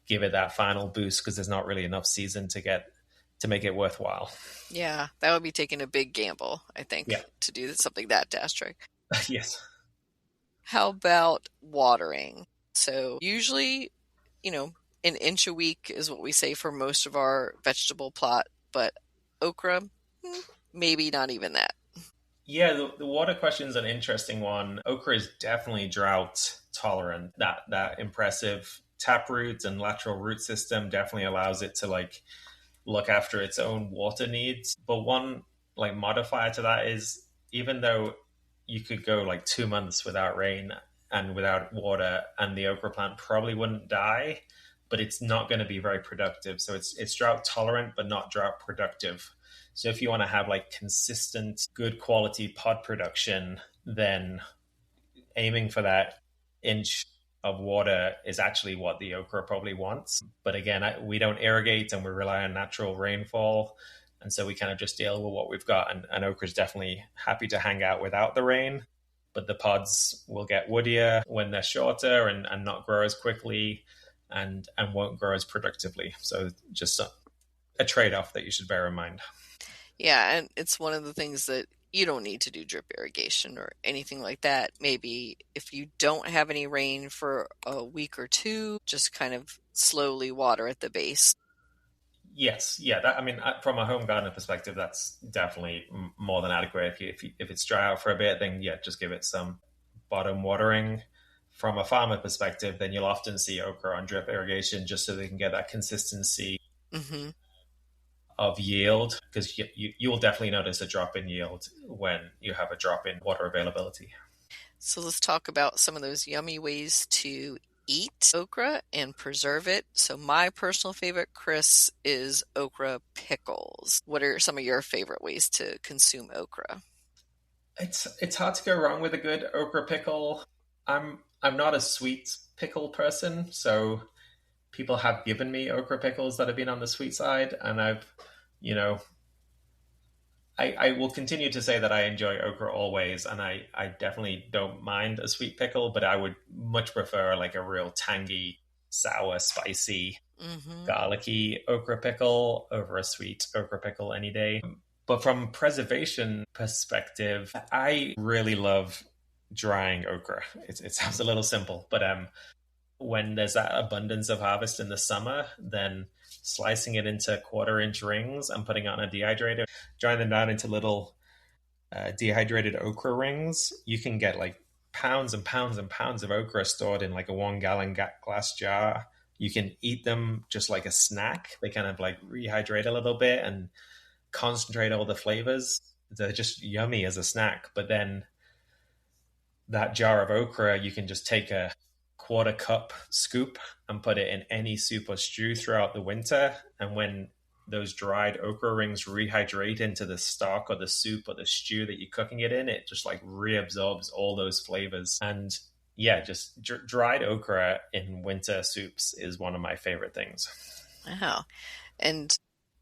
give it that final boost, because there's not really enough season to make it worthwhile. Yeah, that would be taking a big gamble, I think, to do something that drastic. Yes. How about watering? So usually, an inch a week is what we say for most of our vegetable plot, but okra, maybe not even that. Yeah, the water question is an interesting one. Okra is definitely drought tolerant. That impressive taproot and lateral root system definitely allows it to like look after its own water needs. But one like modifier to that is, even though you could go like 2 months without rain and without water, and the okra plant probably wouldn't die, but it's not going to be very productive. So it's drought tolerant, but not drought productive. So if you want to have like consistent, good quality pod production, then aiming for that inch of water is actually what the okra probably wants. But again, we don't irrigate, and we rely on natural rainfall. And so we kind of just deal with what we've got. And okra is definitely happy to hang out without the rain. But the pods will get woodier when they're shorter and not grow as quickly and won't grow as productively. So just a trade-off that you should bear in mind. Yeah, and it's one of the things that you don't need to do drip irrigation or anything like that. Maybe if you don't have any rain for a week or two, just kind of slowly water at the base. Yes, yeah. From a home gardener perspective, that's definitely more than adequate. If it's dry out for a bit, then just give it some bottom watering. From a farmer perspective, then you'll often see okra on drip irrigation, just so they can get that consistency of yield, because you will definitely notice a drop in yield when you have a drop in water availability. So let's talk about some of those yummy ways to eat okra and preserve it. So my personal favorite, Chris, is okra pickles. What are some of your favorite ways to consume okra? It's hard to go wrong with a good okra pickle. I'm not a sweet pickle person, so people have given me okra pickles that have been on the sweet side, and I will continue to say that I enjoy okra always, and I definitely don't mind a sweet pickle, but I would much prefer like a real tangy, sour, spicy, garlicky okra pickle over a sweet okra pickle any day. But from preservation perspective, I really love drying okra. It sounds a little simple, but when there's that abundance of harvest in the summer, then slicing it into 1/4-inch rings and putting it on a dehydrator, drying them down into little dehydrated okra rings, you can get like pounds and pounds and pounds of okra stored in like a 1-gallon glass jar. You can eat them just like a snack. They kind of like rehydrate a little bit and concentrate all the flavors. They're just yummy as a snack. But then that jar of okra, you can just take a 1/4 cup scoop and put it in any soup or stew throughout the winter. And when those dried okra rings rehydrate into the stock or the soup or the stew that you're cooking it in, it just like reabsorbs all those flavors. And yeah, just dried okra in winter soups is one of my favorite things. Wow. And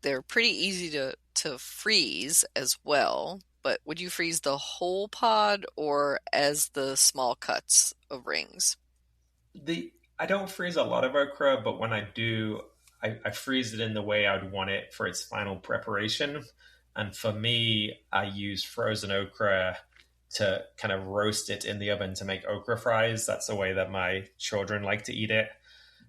they're pretty easy to freeze as well. But would you freeze the whole pod or as the small cuts of rings? I don't freeze a lot of okra, but when I do, I freeze it in the way I would want it for its final preparation. And for me, I use frozen okra to kind of roast it in the oven to make okra fries. That's the way that my children like to eat it.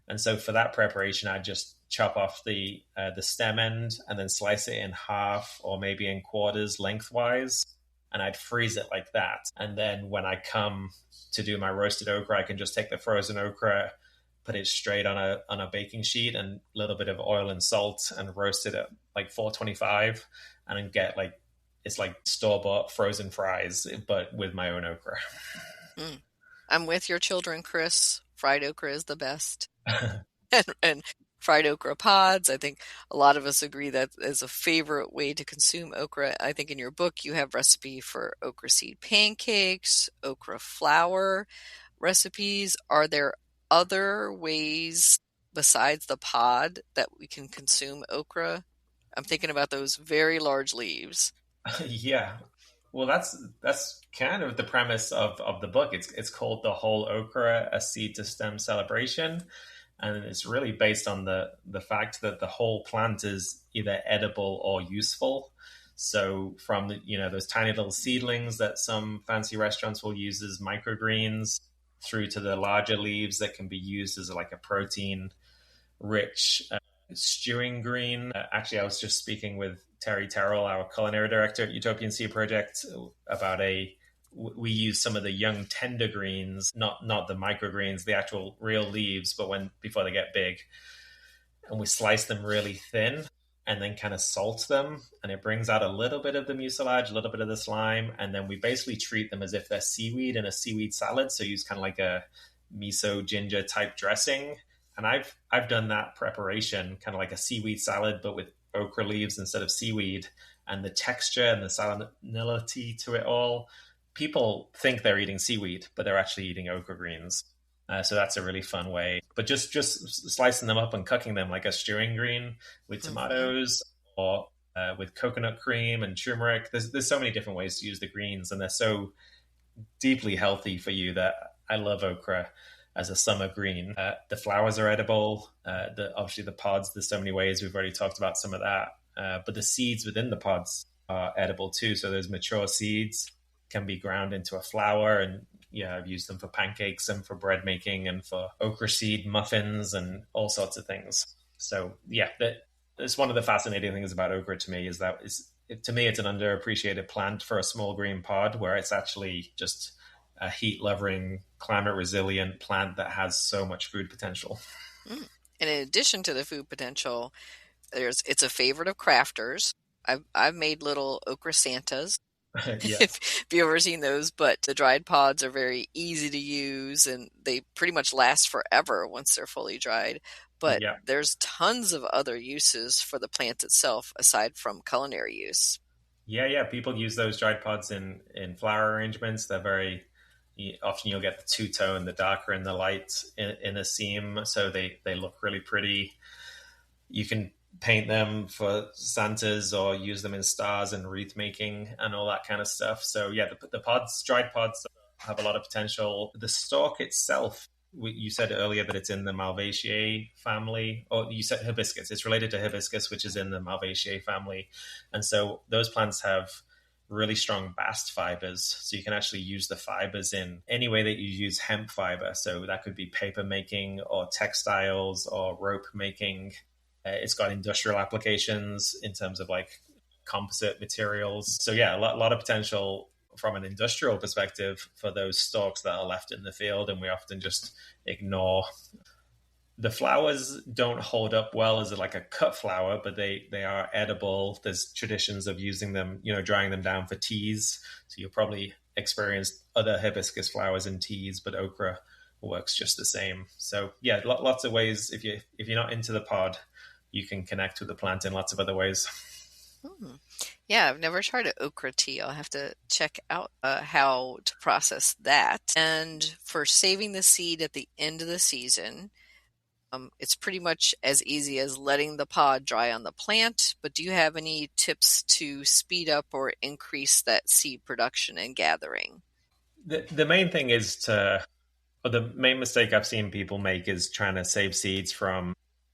And so for that preparation, I just chop off the stem end and then slice it in half or maybe in quarters lengthwise, and I'd freeze it like that. And then when I come to do my roasted okra, I can just take the frozen okra, put it straight on a baking sheet and a little bit of oil and salt and roast it at like 425 and then get like, it's like store-bought frozen fries, but with my own okra. I'm with your children, Chris. Fried okra is the best. and fried okra pods. I think a lot of us agree that is a favorite way to consume okra. I think in your book you have recipe for okra seed pancakes, okra flour recipes. Are there other ways besides the pod that we can consume okra? I'm thinking about those very large leaves. Yeah. Well, that's kind of the premise of the book. It's called The Whole Okra, A Seed to Stem Celebration. And it's really based on the fact that the whole plant is either edible or useful. So from those tiny little seedlings that some fancy restaurants will use as microgreens, through to the larger leaves that can be used as like a protein-rich stewing green. Actually, I was just speaking with Terry Terrell, our culinary director at Utopian Sea Project, about we use some of the young tender greens, not the microgreens, the actual real leaves, but before they get big, and we slice them really thin and then kind of salt them, and it brings out a little bit of the mucilage, a little bit of the slime, and then we basically treat them as if they're seaweed in a seaweed salad. So use kind of like a miso ginger type dressing. And I've done that preparation kind of like a seaweed salad, but with okra leaves instead of seaweed, and the texture and the salinity to it all. People think they're eating seaweed, but they're actually eating okra greens. So that's a really fun way. But just slicing them up and cooking them like a stewing green with tomatoes or with coconut cream and turmeric. There's so many different ways to use the greens, and they're so deeply healthy for you that I love okra as a summer green. The flowers are edible. Obviously the pods, there's so many ways. We've already talked about some of that. But the seeds within the pods are edible too. So there's mature seeds can be ground into a flour, and I've used them for pancakes and for bread making and for okra seed muffins and all sorts of things. So that's one of the fascinating things about okra to me, is that to me it's an underappreciated plant for a small green pod, where it's actually just a heat-loving, climate-resilient plant that has so much food potential. And in addition to the food potential, it's a favorite of crafters. I've made little okra Santas. Yeah. If you've ever seen those, but the dried pods are very easy to use and they pretty much last forever once they're fully dried. But there's tons of other uses for the plant itself aside from culinary use. Yeah. People use those dried pods in flower arrangements. They're very often you'll get the two-tone, the darker and the light in a seam, so they look really pretty. You can paint them for Santas or use them in stars and wreath making and all that kind of stuff. So the pods, dried pods, have a lot of potential. The stalk itself, you said earlier that it's in the Malvaceae family, or you said hibiscus. It's related to hibiscus, which is in the Malvaceae family. And so those plants have really strong bast fibers. So you can actually use the fibers in any way that you use hemp fiber. So that could be paper making or textiles or rope making. It's got industrial applications in terms of like composite materials. So a lot of potential from an industrial perspective for those stalks that are left in the field, and we often just ignore. The flowers don't hold up well as like a cut flower, but they are edible. There's traditions of using them, drying them down for teas. So you'll probably experience other hibiscus flowers in teas, but okra works just the same. So lots of ways. If you're not into the pod, you can connect with the plant in lots of other ways. Yeah, I've never tried an okra tea. I'll have to check out how to process that. And for saving the seed at the end of the season, it's pretty much as easy as letting the pod dry on the plant. But do you have any tips to speed up or increase that seed production and gathering? The main thing is to Well, the main mistake I've seen people make is trying to save seeds from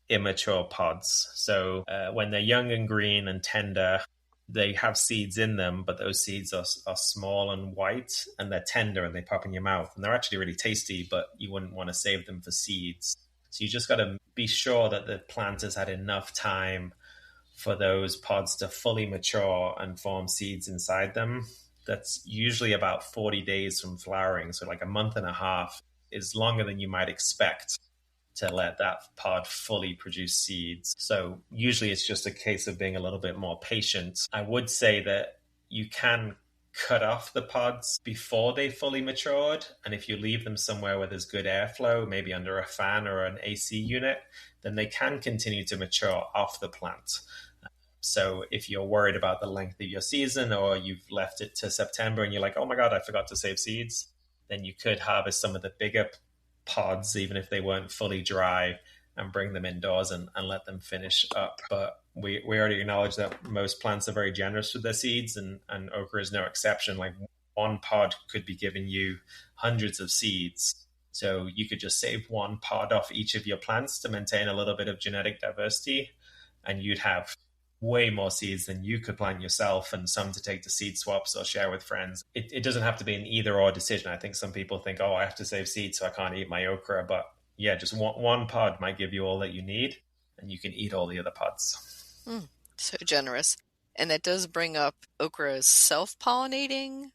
immature pods. So when they're young and green and tender, they have seeds in them, but those seeds are small and white, and they're tender and they pop in your mouth. And they're actually really tasty, but you wouldn't want to save them for seeds. So you just got to be sure that the plant has had enough time for those pods to fully mature and form seeds inside them. That's usually about 40 days from flowering. So like a month and a half is longer than you might expect to let that pod fully produce seeds. So usually it's just a case of being a little bit more patient. I would say that you can cut off the pods before they fully matured. And if you leave them somewhere where there's good airflow, maybe under a fan or an AC unit, then they can continue to mature off the plant. So if you're worried about the length of your season, or you've left it to September and you're like, oh my God, I forgot to save seeds, then you could harvest some of the bigger pods, even if they weren't fully dry, and bring them indoors and let them finish up. But we already acknowledge that most plants are very generous with their seeds, and okra is no exception. Like one pod could be giving you hundreds of seeds. So you could just save one pod off each of your plants to maintain a little bit of genetic diversity, and you'd have way more seeds than you could plant yourself, and some to take to seed swaps or share with friends. It doesn't have to be an either or decision. I think some people think, oh, I have to save seeds so I can't eat my okra. But yeah, just one pod might give you all that you need, and you can eat all the other pods. So generous. And that does bring up okra as self-pollinating,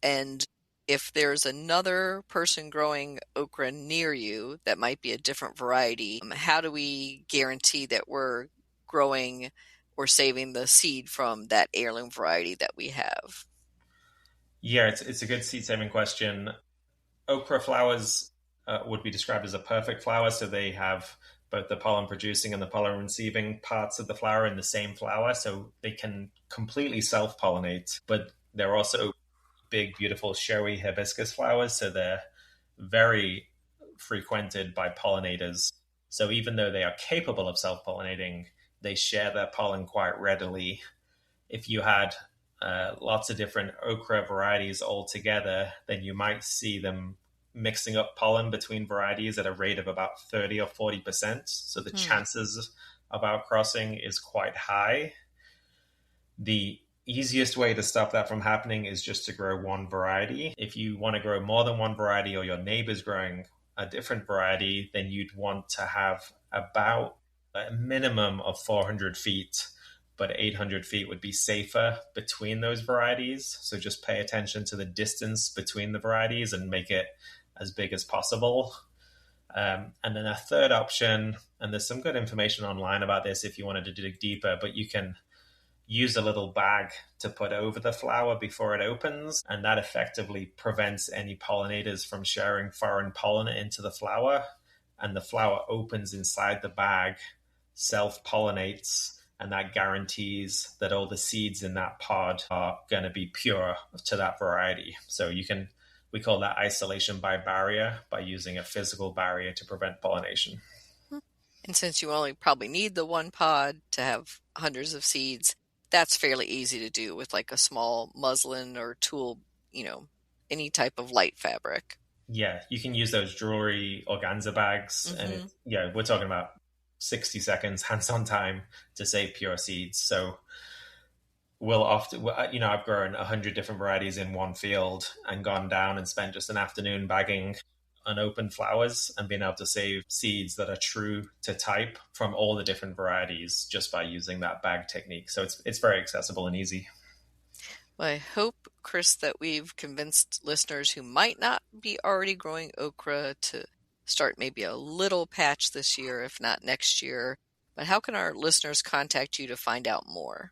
and if there's another person growing okra near you that might be a different variety, how do we guarantee that we're growing or saving the seed from that heirloom variety that we have? Yeah, it's a good seed-saving question. Okra flowers would be described as a perfect flower, so they have both the pollen-producing and the pollen-receiving parts of the flower in the same flower, so they can completely self-pollinate, but they're also big, beautiful, showy hibiscus flowers, so they're very frequented by pollinators. So even though they are capable of self-pollinating, they share their pollen quite readily. If you had lots of different okra varieties all together, then you might see them mixing up pollen between varieties at a rate of about 30 or 40%. So the chances of outcrossing is quite high. The easiest way to stop that from happening is just to grow one variety. If you want to grow more than one variety, or your neighbor's growing a different variety, then you'd want to have about a minimum of 400 feet, but 800 feet would be safer between those varieties. So just pay attention to the distance between the varieties and make it as big as possible. And then a third option, and there's some good information online about this if you wanted to dig deeper, but you can use a little bag to put over the flower before it opens, and that effectively prevents any pollinators from sharing foreign pollen into the flower. And the flower opens inside the bag, self-pollinates, and that guarantees that all the seeds in that pod are going to be pure to that variety. So we call that isolation by barrier, by using a physical barrier to prevent pollination. And since you only probably need the one pod to have hundreds of seeds, that's fairly easy to do with like a small muslin or tulle, any type of light fabric. Yeah, you can use those jewelry organza bags. And we're talking about 60 seconds hands-on time to save pure seeds. So we'll often, I've grown 100 different varieties in one field and gone down and spent just an afternoon bagging unopened flowers and being able to save seeds that are true to type from all the different varieties just by using that bag technique. So it's very accessible and easy. Well, I hope, Chris, that we've convinced listeners who might not be already growing okra to start maybe a little patch this year, if not next year. But how can our listeners contact you to find out more?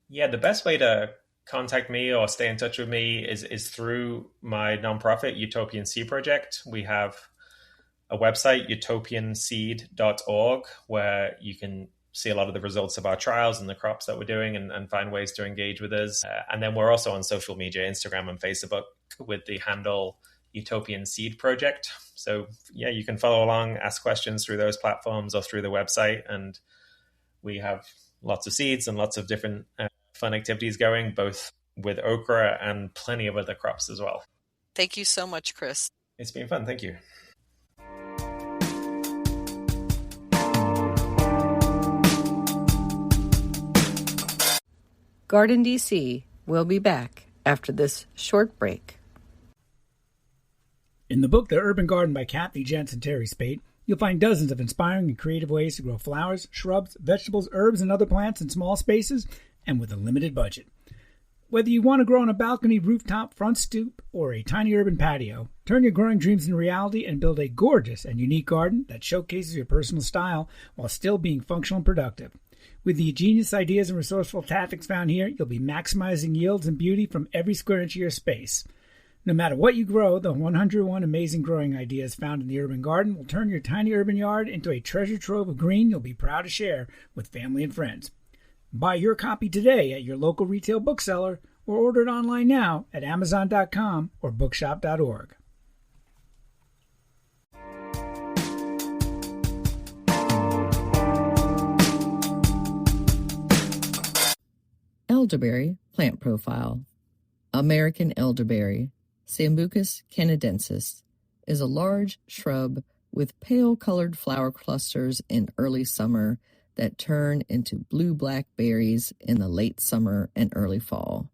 Yeah, the best way to contact me or stay in touch with me is through my nonprofit, Utopian Seed Project. We have a website, utopianseed.org, where you can see a lot of the results of our trials and the crops that we're doing and find ways to engage with us. And then we're also on social media, Instagram and Facebook, with the handle Utopian Seed Project. So yeah, you can follow along, ask questions through those platforms or through the website. And we have lots of seeds and lots of different fun activities going, both with okra and plenty of other crops as well. Thank you so much, Chris. It's been fun. Thank you. GardenDC will be back after this short break. In the book The Urban Garden by Kathy Jentz and Terry Spate, you'll find dozens of inspiring and creative ways to grow flowers, shrubs, vegetables, herbs, and other plants in small spaces and with a limited budget. Whether you want to grow on a balcony, rooftop, front stoop, or a tiny urban patio, turn your growing dreams into reality and build a gorgeous and unique garden that showcases your personal style while still being functional and productive. With the ingenious ideas and resourceful tactics found here, you'll be maximizing yields and beauty from every square inch of your space. No matter what you grow, the 101 amazing growing ideas found in the urban garden will turn your tiny urban yard into a treasure trove of green you'll be proud to share with family and friends. Buy your copy today at your local retail bookseller or order it online now at Amazon.com or bookshop.org. Elderberry plant profile. American elderberry, Sambucus canadensis, is a large shrub with pale-colored flower clusters in early summer that turn into blue-black berries in the late summer and early fall.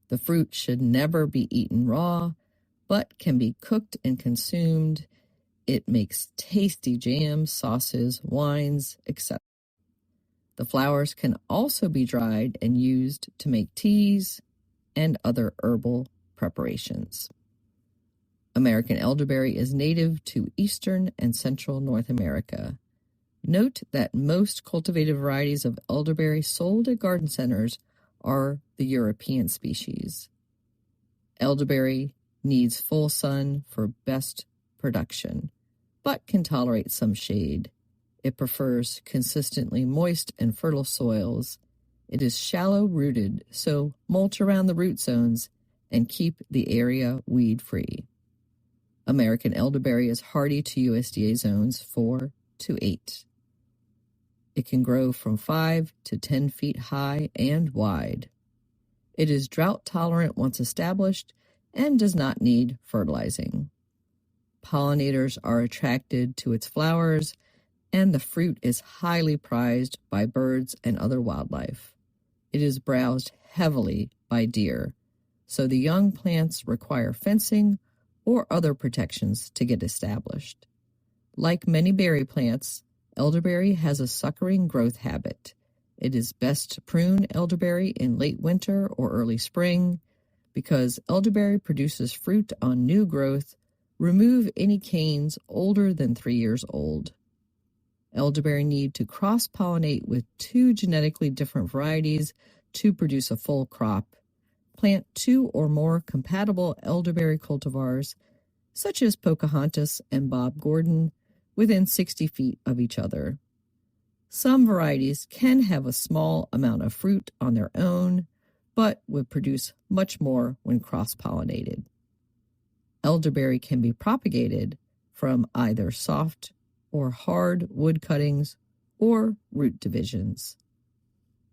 The fruit should never be eaten raw, but can be cooked and consumed. It makes tasty jams, sauces, wines, etc. The flowers can also be dried and used to make teas and other herbal preparations. American elderberry is native to eastern and central North America. Note that most cultivated varieties of elderberry sold at garden centers are the European species. Elderberry needs full sun for best production, but can tolerate some shade. It prefers consistently moist and fertile soils. It is shallow-rooted, so mulch around the root zones and keep the area weed-free. American elderberry is hardy to USDA zones 4 to 8. It can grow from 5 to 10 feet high and wide. It is drought-tolerant once established and does not need fertilizing. Pollinators are attracted to its flowers, and the fruit is highly prized by birds and other wildlife. It is browsed heavily by deer, so the young plants require fencing or other protections to get established. Like many berry plants, elderberry has a suckering growth habit. It is best to prune elderberry in late winter or early spring. Because elderberry produces fruit on new growth, remove any canes older than 3 years old. Elderberry need to cross-pollinate with 2 genetically different varieties to produce a full crop. Plant 2 or more compatible elderberry cultivars, such as Pocahontas and Bob Gordon, within 60 feet of each other. Some varieties can have a small amount of fruit on their own, but would produce much more when cross-pollinated. Elderberry can be propagated from either soft or hard wood cuttings or root divisions.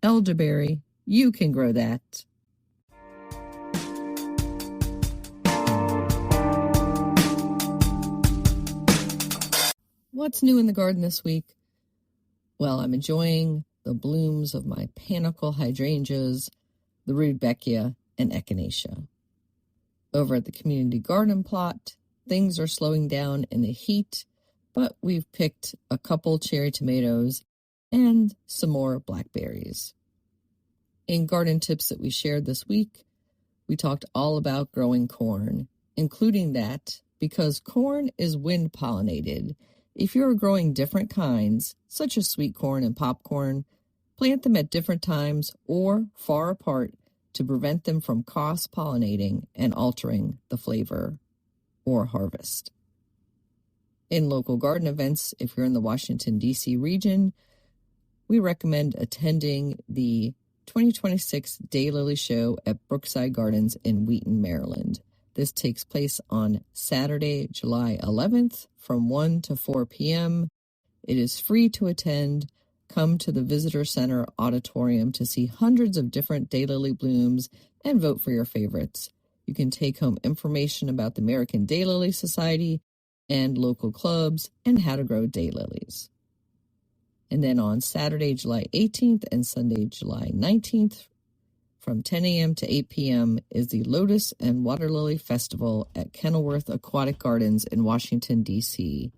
Elderberry, you can grow that. What's new in the garden this week? Well, I'm enjoying the blooms of my panicle hydrangeas, the rudbeckia, and echinacea. Over at the community garden plot, things are slowing down in the heat, but we've picked a couple cherry tomatoes and some more blackberries. In garden tips that we shared this week, we talked all about growing corn, including that because corn is wind pollinated. If you're growing different kinds, such as sweet corn and popcorn, plant them at different times or far apart to prevent them from cross-pollinating and altering the flavor or harvest. In local garden events, if you're in the Washington, D.C. region, we recommend attending the 2026 Daylily Show at Brookside Gardens in Wheaton, Maryland. This takes place on Saturday, July 11th from 1 to 4 p.m. It is free to attend. Come to the Visitor Center Auditorium to see hundreds of different daylily blooms and vote for your favorites. You can take home information about the American Daylily Society and local clubs and how to grow daylilies. And then on Saturday, July 18th and Sunday, July 19th, from 10 a.m. to 8 p.m. is the Lotus and Water Lily Festival at Kenilworth Aquatic Gardens in Washington, D.C.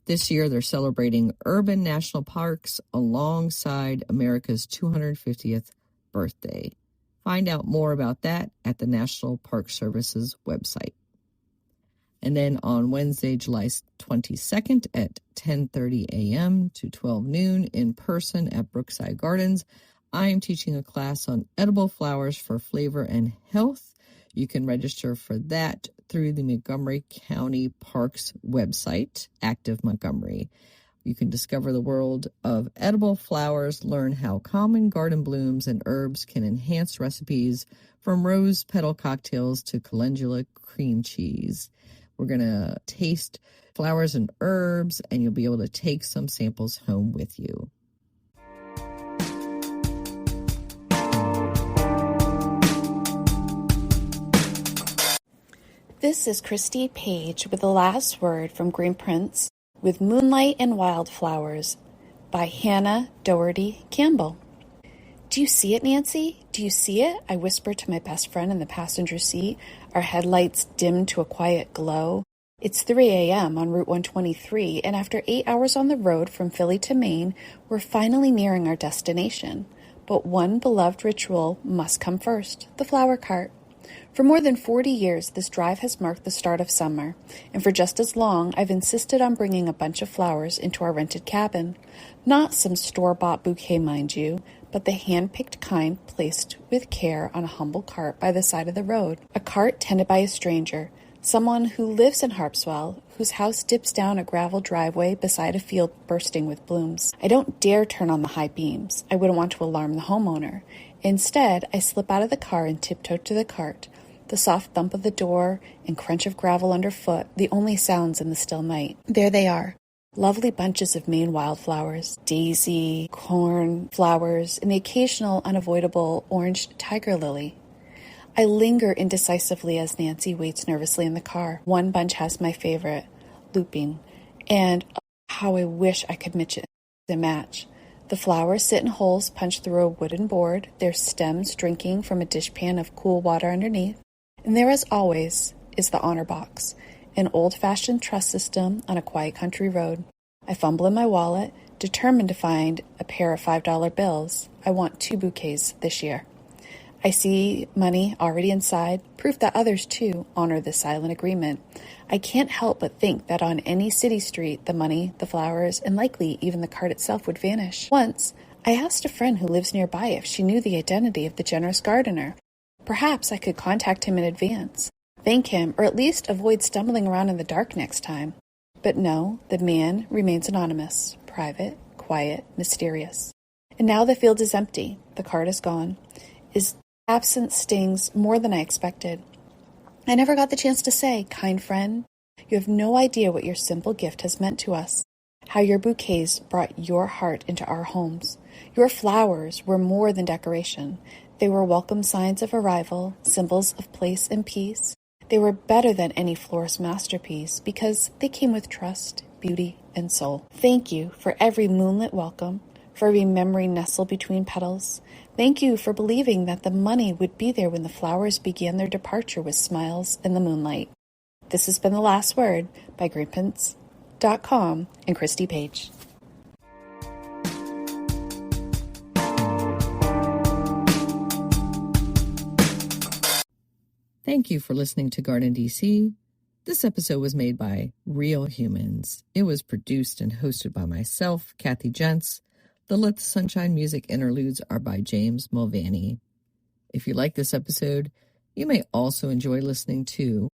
This year, they're celebrating urban national parks alongside America's 250th birthday. Find out more about that at the National Park Service's website. And then on Wednesday, July 22nd at 10:30 a.m. to 12 noon in person at Brookside Gardens, I am teaching a class on edible flowers for flavor and health. You can register for that through the Montgomery County Parks website, Active Montgomery. You can discover the world of edible flowers, learn how common garden blooms and herbs can enhance recipes, from rose petal cocktails to calendula cream cheese. We're going to taste flowers and herbs, and you'll be able to take some samples home with you. This is Christy Page with the last word from Green Prince with Moonlight and Wildflowers by Hannah Doherty Campbell. Do you see it, Nancy? Do you see it? I whispered to my best friend in the passenger seat, our headlights dimmed to a quiet glow. It's 3 a.m. on Route 123, and after 8 hours on the road from Philly to Maine, we're finally nearing our destination. But one beloved ritual must come first, the flower cart. For more than 40 years, this drive has marked the start of summer, and for just as long, I've insisted on bringing a bunch of flowers into our rented cabin. Not some store-bought bouquet, mind you, but the hand-picked kind placed with care on a humble cart by the side of the road. A cart tended by a stranger, someone who lives in Harpswell, whose house dips down a gravel driveway beside a field bursting with blooms. I don't dare turn on the high beams. I wouldn't want to alarm the homeowner. Instead, I slip out of the car and tiptoe to the cart. The soft thump of the door and crunch of gravel underfoot, the only sounds in the still night. There they are. Lovely bunches of Maine wildflowers, daisy, corn, flowers, and the occasional unavoidable orange tiger lily. I linger indecisively as Nancy waits nervously in the car. One bunch has my favorite, looping, and how I wish I could match. The flowers sit in holes punched through a wooden board, their stems drinking from a dishpan of cool water underneath. And there, as always, is the honor box, an old-fashioned trust system on a quiet country road. I fumble in my wallet, determined to find a pair of $5 bills. I want 2 bouquets this year. I see money already inside, proof that others, too, honor this silent agreement. I can't help but think that on any city street, the money, the flowers, and likely even the cart itself would vanish. Once, I asked a friend who lives nearby if she knew the identity of the generous gardener. Perhaps I could contact him in advance, thank him, or at least avoid stumbling around in the dark next time. But no, the man remains anonymous, private, quiet, mysterious. And now the field is empty. The cart is gone. His absence stings more than I expected. I never got the chance to say, kind friend, you have no idea what your simple gift has meant to us, how your bouquets brought your heart into our homes. Your flowers were more than decoration. They were welcome signs of arrival, symbols of place and peace. They were better than any florist's masterpiece because they came with trust, beauty, and soul. Thank you for every moonlit welcome, for every memory nestled between petals. Thank you for believing that the money would be there when the flowers began their departure with smiles in the moonlight. This has been The Last Word by greenprince.com and Christy Page. Thank you for listening to GardenDC. This episode was made by real humans. It was produced and hosted by myself, Kathy Jentz. The Let the Sunshine music interludes are by James Mulvaney. If you like this episode, you may also enjoy listening to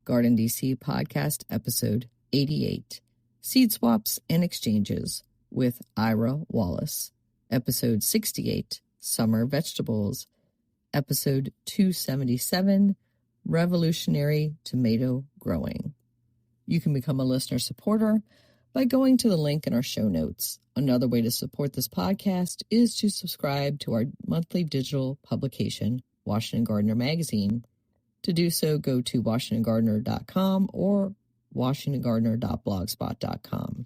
GardenDC Podcast Episode 88, Seed Swaps and Exchanges with Ira Wallace, Episode 68, Summer Vegetables, Episode 277, Revolutionary Tomato Growing. You can become a listener supporter by going to the link in our show notes. Another way to support this podcast is to subscribe to our monthly digital publication, Washington Gardener Magazine. To do so, go to WashingtonGardener.com or WashingtonGardener.blogspot.com.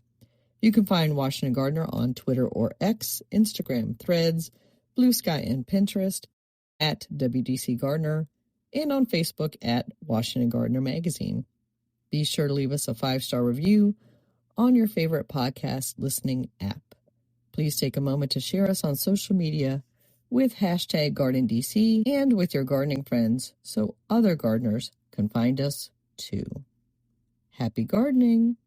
You can find Washington Gardener on Twitter or X, Instagram, Threads, Blue Sky, and Pinterest at WDC Gardener, and on Facebook at Washington Gardener Magazine. Be sure to leave us a 5-star review on your favorite podcast listening app. Please take a moment to share us on social media with hashtag GardenDC and with your gardening friends so other gardeners can find us too. Happy gardening!